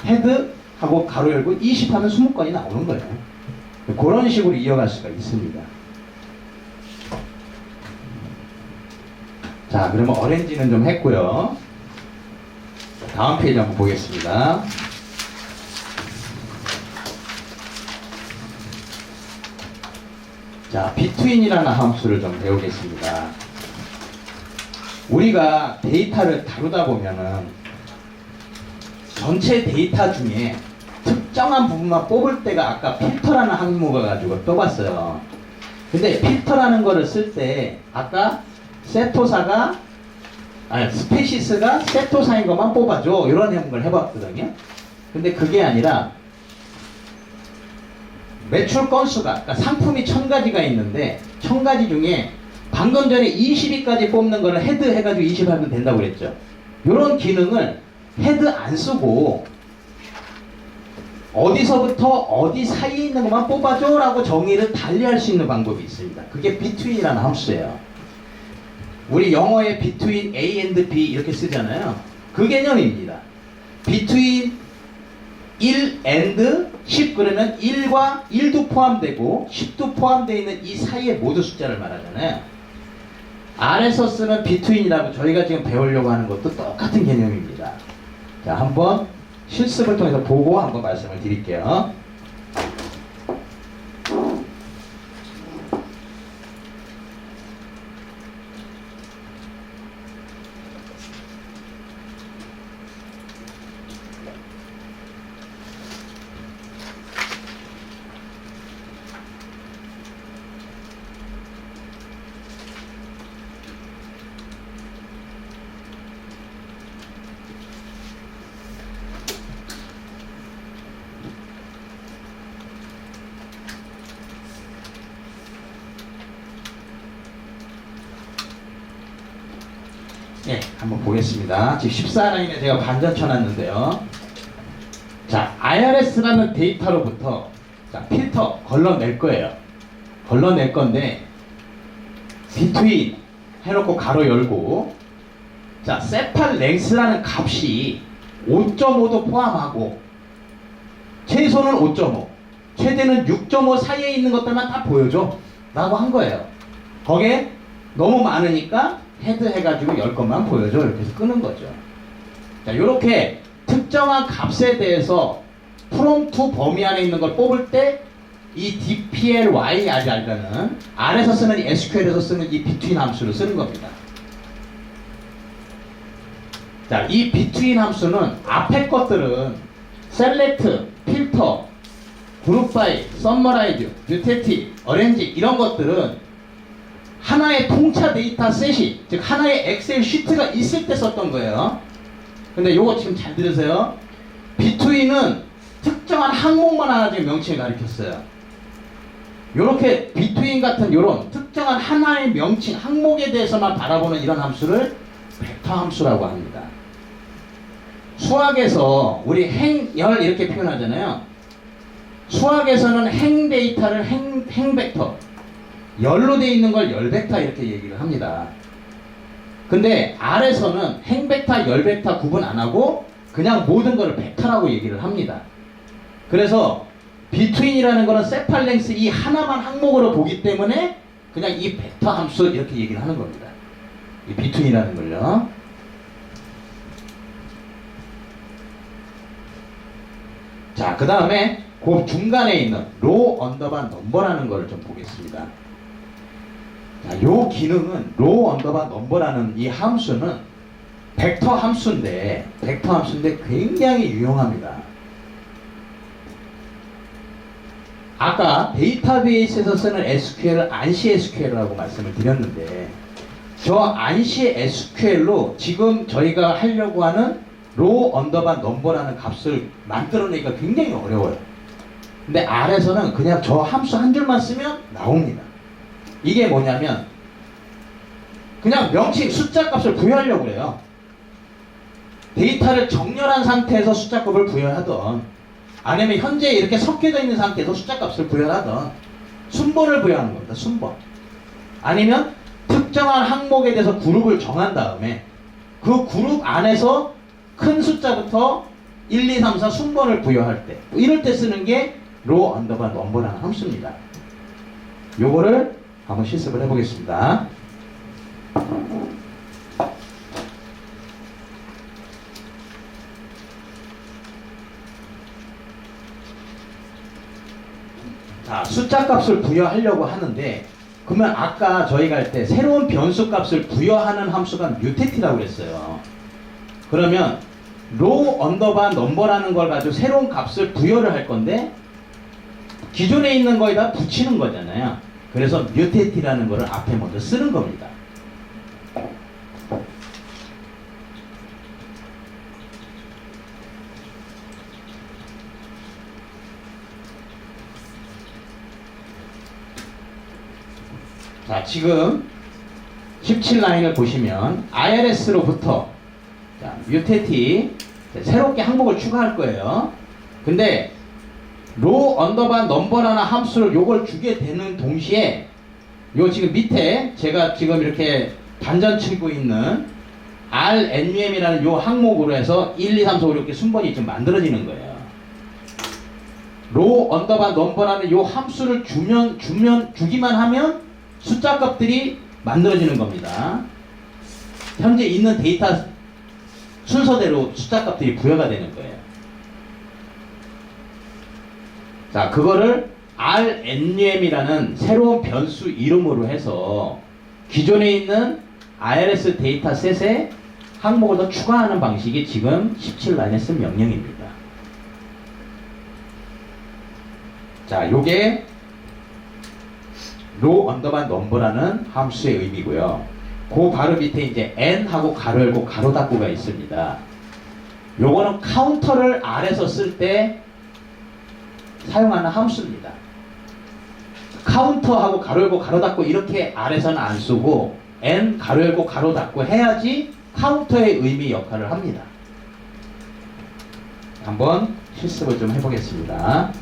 헤드 하고 가로 열고 20 하면 20건이 나오는 거예요. 그런 식으로 이어갈 수가 있습니다. 자, 그러면 어렌지는 좀 했고요. 다음 페이지 한번 보겠습니다. 자, between이라는 함수를 좀 배우겠습니다. 우리가 데이터를 다루다 보면은 전체 데이터 중에 특정한 부분만 뽑을 때가 아까 필터라는 항목을 가지고 뽑았어요. 근데 필터라는 거를 쓸 때 아까 스페시스가 세토사인 것만 뽑아줘 이런 걸 해봤거든요. 근데 그게 아니라 매출 건수가, 그러니까 상품이 1000가지가 있는데 1000가지 중에 방금 전에 20위까지 뽑는 거를 헤드 해가지고 20 하면 된다고 그랬죠. 이런 기능을 헤드 안 쓰고 어디서부터 어디 사이에 있는 것만 뽑아줘 라고 정의를 달리할 수 있는 방법이 있습니다. 그게 between이라는 함수예요. 우리 영어에 between A and B 이렇게 쓰잖아요. 그 개념입니다. between 1 and 10 그러면 1과 1도 포함되고 10도 포함되어 있는 이 사이의 모두 숫자를 말하잖아요. R에서 쓰는 between이라고 저희가 지금 배우려고 하는 것도 똑같은 개념입니다. 자, 한번 실습을 통해서 보고 한번 말씀을 드릴게요. 예, 한번 보겠습니다. 지금 14라인에 제가 반전 쳐놨는데요. 자, IRS라는 데이터로부터 자, 필터 걸러낼 거예요. 걸러낼 건데 between 해놓고 가로 열고 자, 세팔 랭스라는 값이 5.5도 포함하고 최소는 5.5 최대는 6.5 사이에 있는 것들만 다 보여줘 라고 한 거예요. 거기에 너무 많으니까 헤드 해가지고 10건만 보여줘 이렇게 해서 끄는 거죠. 자, 요렇게 특정한 값에 대해서 from to 범위 안에 있는 걸 뽑을 때 이 dply라는 R에서 쓰는 SQL에서 쓰는 이 between 함수를 쓰는 겁니다. 자, 이 between 함수는 앞에 것들은 select, filter, group by, summarize, mutate, arrange 이런 것들은 하나의 통차 데이터 셋이 즉 하나의 엑셀 시트가 있을 때 썼던 거예요. 근데 요거 지금 잘 들으세요. between은 특정한 항목만 하나 지금 명칭을 가리켰어요. 요렇게 between 같은 요런 특정한 하나의 명칭 항목에 대해서만 바라보는 이런 함수를 벡터 함수라고 합니다. 수학에서 우리 행열 이렇게 표현하잖아요. 수학에서는 행 데이터를 행 벡터 열로 되어 있는 걸 열 벡터 이렇게 얘기를 합니다. 근데 R에서는 행 벡터, 열 벡터 구분 안 하고 그냥 모든 거를 벡터라고 얘기를 합니다. 그래서 between이라는 거는 세팔랭스 이 하나만 항목으로 보기 때문에 그냥 이 벡터 함수 이렇게 얘기를 하는 겁니다. 이 between이라는 걸요. 자, 그 다음에 그 중간에 있는 row 언더바 넘버라는 거를 좀 보겠습니다. 자, 요 기능은 row 언더바 넘버라는 이 함수는 벡터 함수인데 굉장히 유용합니다. 아까 데이터베이스에서 쓰는 SQL을 ANSI SQL이라고 말씀을 드렸는데 저 안시 SQL로 지금 저희가 하려고 하는 로우 언더바 넘버라는 값을 만들어내기가 굉장히 어려워요. 근데 R에서는 그냥 저 함수 한 줄만 쓰면 나옵니다. 이게 뭐냐면 그냥 명칭 숫자 값을 부여하려고 그래요. 데이터를 정렬한 상태에서 숫자 값을 부여하던, 아니면 현재 이렇게 섞여져 있는 상태에서 숫자 값을 부여하던, 순번을 부여하는 겁니다. 순번. 아니면 특정한 항목에 대해서 그룹을 정한 다음에 그 그룹 안에서 큰 숫자부터 1, 2, 3, 4 순번을 부여할 때, 이럴 때 쓰는 게 로우 언더바 넘버라는 함수입니다. 요거를 한번 실습을 해보겠습니다. 자, 숫자 값을 부여하려고 하는데, 그러면 아까 저희가 할 때 새로운 변수 값을 부여하는 함수가 뮤테티라고 그랬어요. 그러면 로우 언더바 넘버라는 걸 가지고 새로운 값을 부여를 할 건데 기존에 있는 거에다 붙이는 거잖아요. 그래서 뮤테티라는 거를 앞에 먼저 쓰는 겁니다. 자, 지금 17라인을 보시면 IRS로부터 뮤테티 새롭게 항목을 추가할 거예요. 근데 로우 언더바 넘버라는 함수를 요걸 주게 되는 동시에 요 지금 밑에 제가 지금 이렇게 단전 치고 있는 RNUM이라는 요 항목으로 해서 1, 2, 3, 4, 5 이렇게 순번이 좀 만들어지는 거예요. 로우 언더바 넘버라는 요 함수를 주기만 하면 숫자 값들이 만들어지는 겁니다. 현재 있는 데이터 순서대로 숫자 값들이 부여가 되는 거예요. 자, 그거를 RNUM이라는 새로운 변수 이름으로 해서 기존에 있는 IRS 데이터셋에 항목을 더 추가하는 방식이 지금 17라인에 쓴 명령입니다. 자, 요게 로우 언더바 넘버라는 함수의 의미고요. 그 바로 밑에 이제 n하고 가로 열고 가로 닫고가 있습니다. 요거는 카운터를 R에서 쓸 때 사용하는 함수입니다. 카운터하고 가로 열고 가로 닫고 이렇게 R에서는 안 쓰고 n 가로 열고 가로 닫고 해야지 카운터의 의미 역할을 합니다. 한번 실습을 좀 해보겠습니다.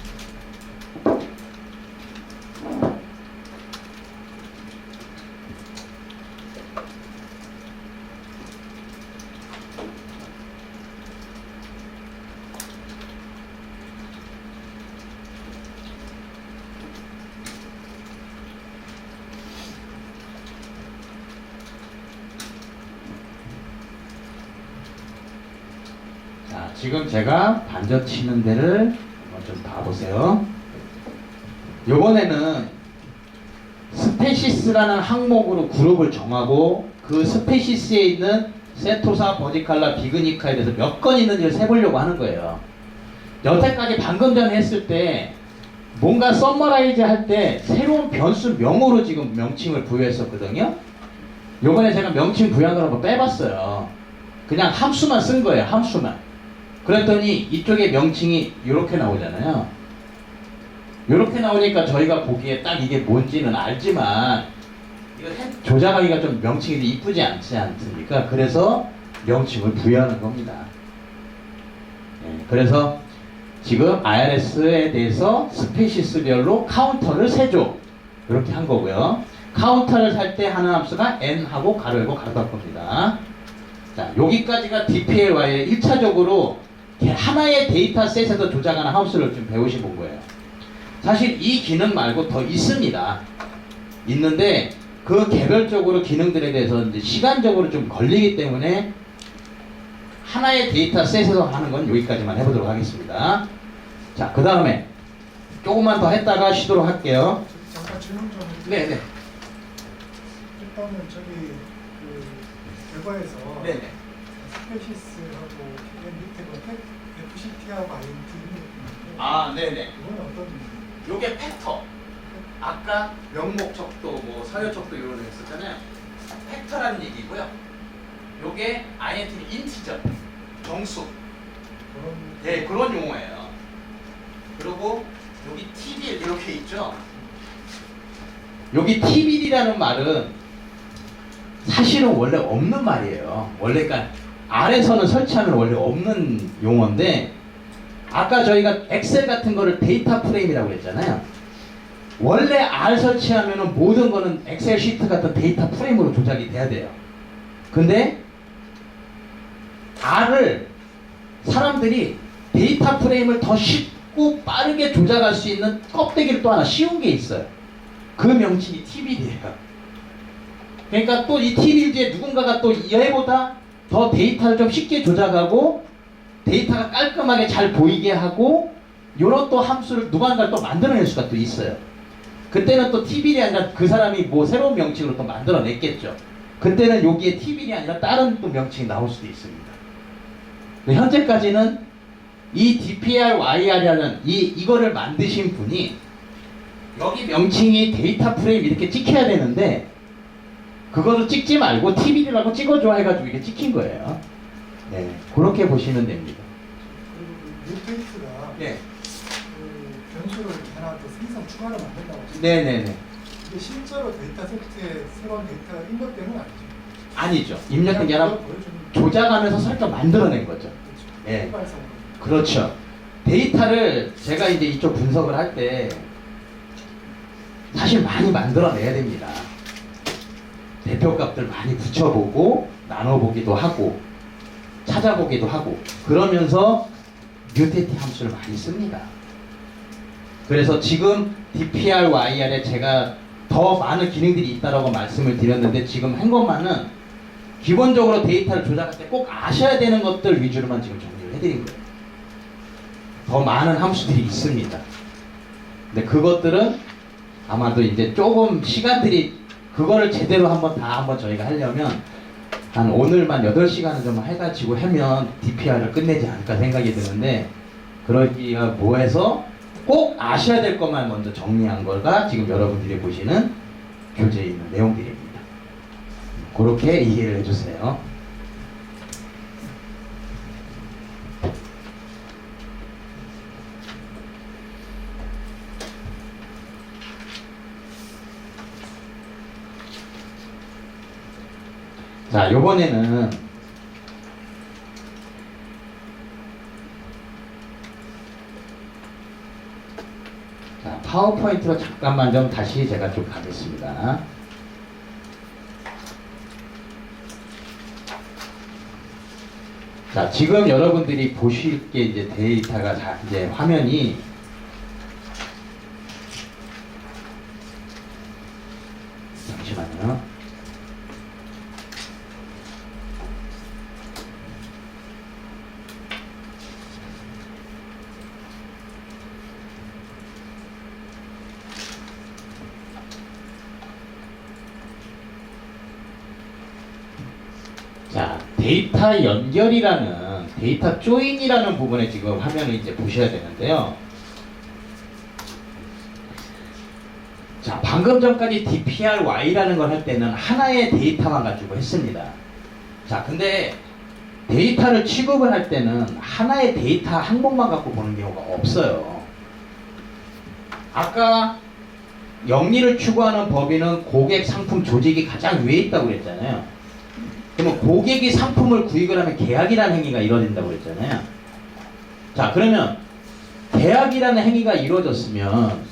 지금 제가 반전 치는 데를 한번 좀 봐보세요. 요번에는 스페시스라는 항목으로 그룹을 정하고 그 스페시스에 있는 세토사, 버지칼라, 비그니카에 대해서 몇 건 있는지를 세보려고 하는 거예요. 여태까지 방금 전에 했을 때 뭔가 썸머라이즈 할 때 새로운 변수 명으로 지금 명칭을 부여했었거든요. 요번에 제가 명칭 부여한 걸 한번 빼봤어요. 그냥 함수만 쓴 거예요. 함수만. 그랬더니 이쪽에 명칭이 이렇게 나오잖아요. 이렇게 나오니까 저희가 보기에 딱 이게 뭔지는 알지만 이거 조작하기가 좀 명칭이 이쁘지 않지 않습니까? 그래서 명칭을 부여하는 겁니다. 네, 그래서 지금 IRS에 대해서 스페시스별로 카운터를 세줘 이렇게 한 거고요. 카운터를 살 때 하는 함수가 n하고 가로 열고 가로 닫을 겁니다. 자, 여기까지가 DPLY의 1차적으로 하나의 데이터셋에서 조작하는 함수를 좀 배우시 본 거예요. 사실 이 기능 말고 더 있습니다. 있는데 그 개별적으로 기능들에 대해서 이제 시간적으로 좀 걸리기 때문에 하나의 데이터셋에서 하는 건 여기까지만 해보도록 하겠습니다. 자, 그 다음에 조금만 더 했다가 쉬도록 할게요. 잠깐 질문 좀 해주세요. 네네. 일단은 저기 그 결과에서 네네. 스페시스하고 맨 밑에 그 FCT하고 INT 있는데 아, 네네. 이건 어떤 요게 팩터. 아까 명목 척도, 뭐 서열 척도 이런 거 했었잖아요. 팩터라는 얘기고요. 요게 INT는 인티저, 정수. 그런 네, 그런 용어예요. 그리고 여기 TBL 이렇게 있죠. 여기 TBD라는 말은 사실은 원래 없는 말이에요. 원래 그러니까 R에서는 설치하면 원래 없는 용어인데 아까 저희가 엑셀 같은 거를 데이터 프레임이라고 했잖아요. 원래 R 설치하면은 모든 거는 엑셀 시트 같은 데이터 프레임으로 조작이 돼야 돼요. 근데 R을 사람들이 데이터 프레임을 더 쉽고 빠르게 조작할 수 있는 껍데기를 또 하나 씌운 게 있어요. 그 명칭이 TBD예요. 그러니까 또 이 TBD에 누군가가 또 얘보다 더 데이터를 좀 쉽게 조작하고 데이터가 깔끔하게 잘 보이게 하고 이런 또 함수를 누군가 또 만들어낼 수가 또 있어요. 그때는 또 TBD이 아니라 그 사람이 뭐 새로운 명칭으로 또 만들어냈겠죠. 그때는 여기에 TBD이 아니라 다른 또 명칭이 나올 수도 있습니다. 근데 현재까지는 이 DPRYR이라는 이거를 만드신 분이 여기 명칭이 데이터 프레임 이렇게 찍혀야 되는데 그거를 찍지 말고 TBD라고 찍어줘 해가지고 이게 찍힌 거예요. 네, 그렇게 보시면 됩니다. 그리고 뉴페이스가 네, 그 변수를 하나 더 생성 추가로 만든다고 했죠. 네네네. 이게 실제로 데이터 세트에 새로운 데이터가 입력된 건 아니죠. 아니죠. 입력된 게 아니라 그냥 보여주는 조작하면서 설정 만들어낸 거죠. 거죠. 예. 일반성으로. 그렇죠. 데이터를 제가 이제 이쪽 분석을 할 때 사실 많이 만들어내야 됩니다. 대표값들 많이 붙여보고 나눠보기도 하고 찾아보기도 하고 그러면서 뮤테이트 함수를 많이 씁니다. 그래서 지금 DPRYR에 제가 더 많은 기능들이 있다라고 말씀을 드렸는데 지금 한 것만은 기본적으로 데이터를 조작할 때 꼭 아셔야 되는 것들 위주로만 지금 정리를 해드린 거예요. 더 많은 함수들이 있습니다. 근데 그것들은 아마도 이제 조금 시간들이 그거를 제대로 한번 저희가 하려면 한 오늘만 8시간을 좀 해가지고 하면 DPR을 끝내지 않을까 생각이 드는데 그러기가 뭐해서 꼭 아셔야 될 것만 먼저 정리한 거가 지금 여러분들이 보시는 교재에 있는 내용들입니다. 그렇게 이해를 해주세요. 자, 요번에는 자, 파워포인트로 잠깐만 좀 다시 제가 좀 가겠습니다. 자, 지금 여러분들이 보실 게 이제 데이터가 이제 화면이 잠시만요. 자, 데이터 연결이라는 데이터 조인이라는 부분에 지금 화면을 이제 보셔야 되는데요. 자, 방금 전까지 DPRY라는 걸 할 때는 하나의 데이터만 가지고 했습니다. 자, 근데 데이터를 취급을 할 때는 하나의 데이터 항목만 갖고 보는 경우가 없어요. 아까 영리를 추구하는 법인은 고객, 상품, 조직이 가장 위에 있다고 그랬잖아요. 그러면 고객이 상품을 구입을 하면 계약이라는 행위가 이루어진다고 그랬잖아요. 자, 그러면 계약이라는 행위가 이루어졌으면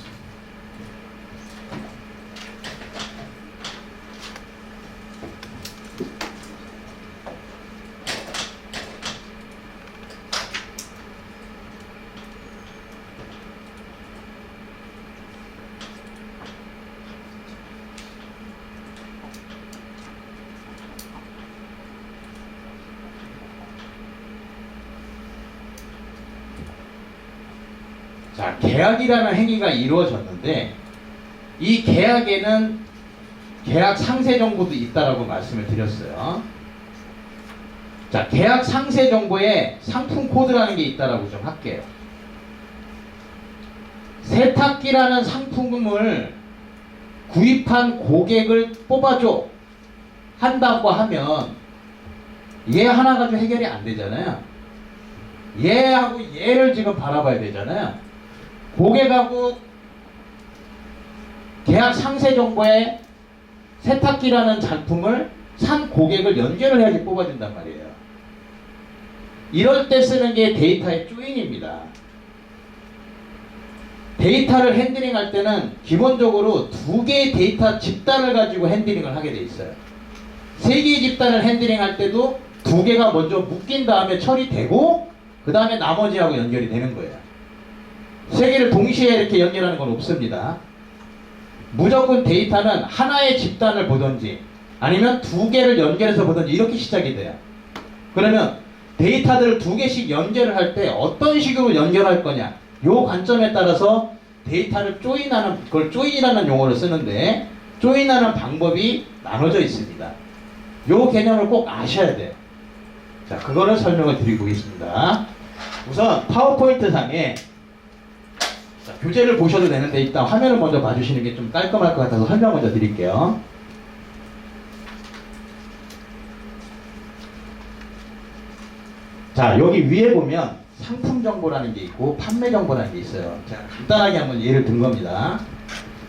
자, 계약이라는 행위가 이루어졌는데 이 계약에는 계약 상세 정보도 있다라고 말씀을 드렸어요. 자, 계약 상세 정보에 상품 코드라는 게 있다라고 좀 할게요. 세탁기라는 상품을 구입한 고객을 뽑아줘. 한다고 하면 얘 하나 가지고 해결이 안 되잖아요. 얘하고 얘를 지금 바라봐야 되잖아요. 고객하고 계약 상세 정보에 세탁기라는 작품을 산 고객을 연결을 해야지 뽑아준단 말이에요. 이럴 때 쓰는 게 데이터의 조인입니다. 데이터를 핸들링 할 때는 기본적으로 두 개의 데이터 집단을 가지고 핸들링을 하게 돼 있어요. 세 개의 집단을 핸들링 할 때도 두 개가 먼저 묶인 다음에 처리되고 그 다음에 나머지하고 연결이 되는 거예요. 세 개를 동시에 이렇게 연결하는 건 없습니다. 무조건 데이터는 하나의 집단을 보든지 아니면 두 개를 연결해서 보든지 이렇게 시작이 돼요. 그러면 데이터들을 두 개씩 연결을 할 때 어떤 식으로 연결할 거냐, 요 관점에 따라서 데이터를 조인하는, 그걸 조인이라는 용어를 쓰는데 조인하는 방법이 나눠져 있습니다. 요 개념을 꼭 아셔야 돼요. 자, 그거를 설명을 드리고 있습니다. 우선 파워포인트 상에 자, 교재를 보셔도 되는데 일단 화면을 먼저 봐주시는 게 좀 깔끔할 것 같아서 설명 먼저 드릴게요. 자, 여기 위에 보면 상품 정보라는 게 있고 판매 정보라는 게 있어요. 제가 간단하게 한번 예를 든 겁니다.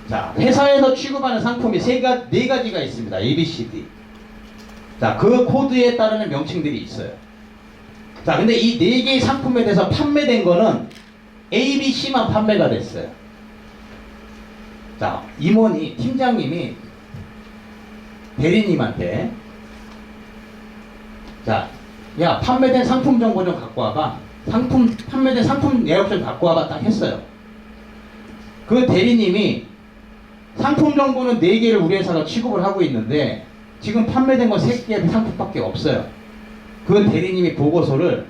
자, 회사에서 취급하는 상품이 네 가지가 있습니다. A, B, C, D. 자, 그 코드에 따르는 명칭들이 있어요. 자, 근데 이 네 개의 상품에 대해서 판매된 거는 A, B, C만 판매가 됐어요. 자, 임원이, 팀장님이 대리님한테 자, 야, 판매된 상품 정보 좀 갖고 와봐. 판매된 상품 내역 좀 갖고 와봐. 딱 했어요. 그 대리님이 상품 정보는 4개를 우리 회사가 취급을 하고 있는데 지금 판매된 건 3개의 상품밖에 없어요. 그 대리님이 보고서를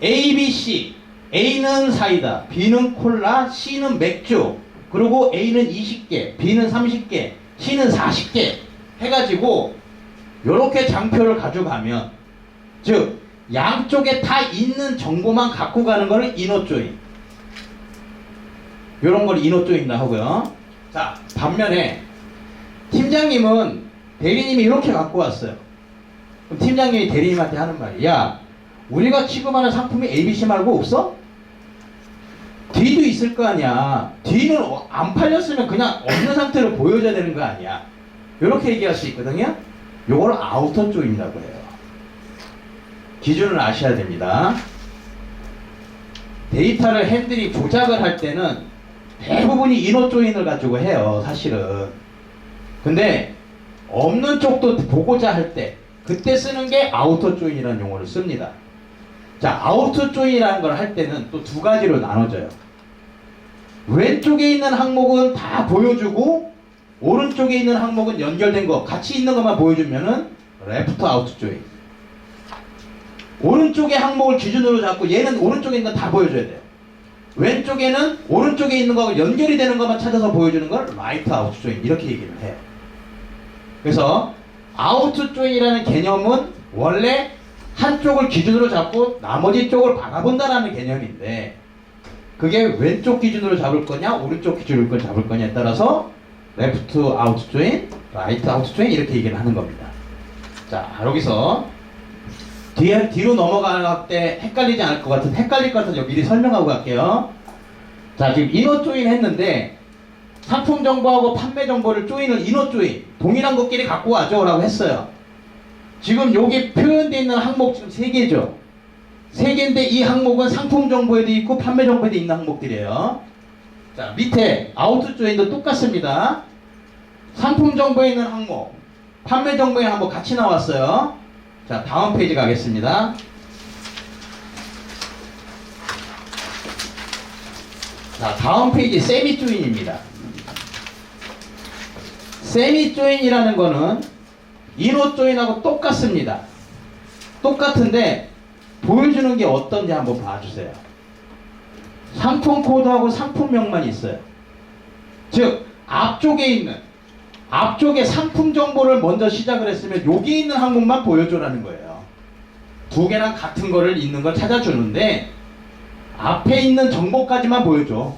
A, B, C, A는 사이다, B는 콜라, C는 맥주, 그리고 A는 20개, B는 30개, C는 40개 해가지고 요렇게 장표를 가져가면, 즉 양쪽에 다 있는 정보만 갖고 가는 거는 이너조인, 요런 걸 이너조인이라고 하고요. 자, 반면에 팀장님은 대리님이 이렇게 갖고 왔어요. 그럼 팀장님이 대리님한테 하는 말이, 야, 우리가 취급하는 상품이 ABC 말고 없어? D도 있을 거 아니야. D는 안 팔렸으면 그냥 없는 상태로 보여줘야 되는 거 아니야. 이렇게 얘기할 수 있거든요. 요걸 아우터 조인이라고 해요. 기준을 아셔야 됩니다. 데이터를 핸들이 조작을 할 때는 대부분이 이너 조인을 가지고 해요, 사실은. 근데 없는 쪽도 보고자 할 때 그때 쓰는 게 아우터 조인이라는 용어를 씁니다. 자, 아우터 조인이라는 걸 할 때는 또 두 가지로 나눠져요. 왼쪽에 있는 항목은 다 보여주고 오른쪽에 있는 항목은 연결된 거 같이 있는 것만 보여주면은 레프트 아우트 조인. 오른쪽의 항목을 기준으로 잡고 얘는 오른쪽에 있는 거 다 보여줘야 돼요. 왼쪽에는 오른쪽에 있는 거하고 연결이 되는 것만 찾아서 보여주는 걸 라이트 아우트 조인, 이렇게 얘기를 해요. 그래서 아우트 조인이라는 개념은 원래 한쪽을 기준으로 잡고 나머지 쪽을 바라본다라는 개념인데, 그게 왼쪽 기준으로 잡을 거냐 오른쪽 기준으로 잡을 거냐에 따라서 레프트 아우트 조인, 라이트 아우트 조인 이렇게 얘기를 하는 겁니다. 자, 여기서 뒤로 넘어갈 때 헷갈리지 않을 것 같은, 헷갈릴 것 같아서 미리 설명하고 갈게요. 자, 지금 이너 조인 했는데 상품 정보하고 판매 정보를 조인을 이너 조인, 동일한 것끼리 갖고 와줘 라고 했어요. 지금 여기 표현되어 있는 항목 지금 3개죠. 3개인데 이 항목은 상품 정보에도 있고 판매 정보에도 있는 항목들이에요. 자, 밑에 아우트 조인도 똑같습니다. 상품 정보에 있는 항목, 판매 정보에 항목 같이 나왔어요. 자, 다음 페이지 가겠습니다. 자, 다음 페이지 세미 조인입니다. 세미 조인이라는 거는 이너 조인하고 똑같습니다. 똑같은데 보여주는 게 어떤지 한번 봐주세요. 상품 코드하고 상품명만 있어요. 즉 앞쪽에 상품 정보를 먼저 시작을 했으면 여기 있는 항목만 보여줘라는 거예요. 두 개랑 같은 거를 있는 걸 찾아주는데 앞에 있는 정보까지만 보여줘.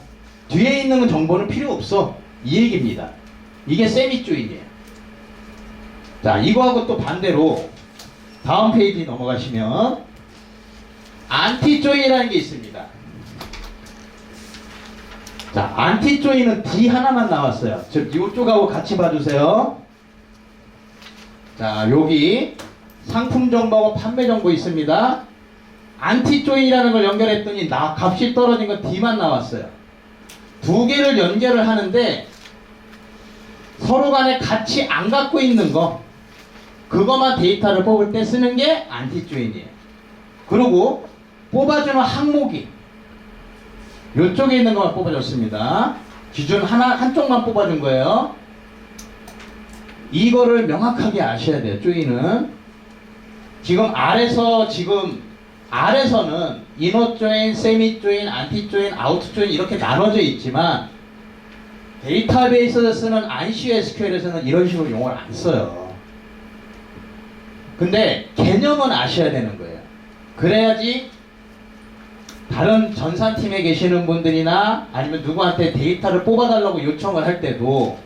뒤에 있는 정보는 필요 없어. 이 얘기입니다. 이게 세미 조인이에요. 자, 이거하고 또 반대로 다음 페이지 넘어가시면 안티조인이라는 게 있습니다. 자, 안티조인은 D 하나만 나왔어요. 즉 이쪽하고 같이 봐주세요. 자, 여기 상품 정보하고 판매 정보 있습니다. 안티조인이라는 걸 연결했더니 값이 떨어진 건 D만 나왔어요. 두 개를 연결을 하는데 서로 간에 같이 안 갖고 있는 거, 그것만 데이터를 뽑을 때 쓰는 게 안티조인이에요. 그리고 뽑아주는 항목이 이쪽에 있는 것만 뽑아줬습니다. 기준 한쪽만 뽑아준 거예요. 이거를 명확하게 아셔야 돼요. 조인은 아래서는 이너 조인, 세미 조인, 안티 조인, 아우트 조인 이렇게 나눠져 있지만 데이터베이스에서 쓰는 안시 SQL에서는 이런 식으로 용어를 안 써요. 근데 개념은 아셔야 되는 거예요. 그래야지 다른 전산팀에 계시는 분들이나 아니면 누구한테 데이터를 뽑아달라고 요청을 할 때도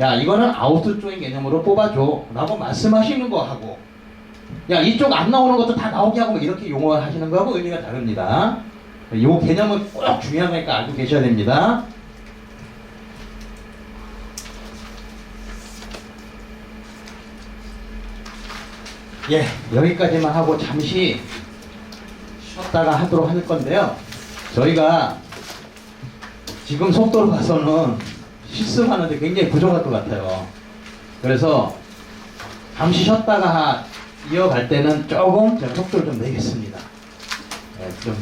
야, 이거는 아우트 조인 개념으로 뽑아줘 라고 말씀하시는 거 하고, 야, 이쪽 안 나오는 것도 다 나오게 하고 뭐 이렇게 용어를 하시는 거하고 의미가 다릅니다. 이 개념은 꼭 중요한 거니까 알고 계셔야 됩니다. 예, 여기까지만 하고 잠시 쉬었다가 하도록 할 건데요. 저희가 지금 속도로 봐서는 실습하는데 굉장히 부족할 것 같아요. 그래서 잠시 쉬었다가 이어갈 때는 조금 제가 속도를 좀 내겠습니다. 좀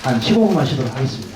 한 15분만 쉬도록 하겠습니다.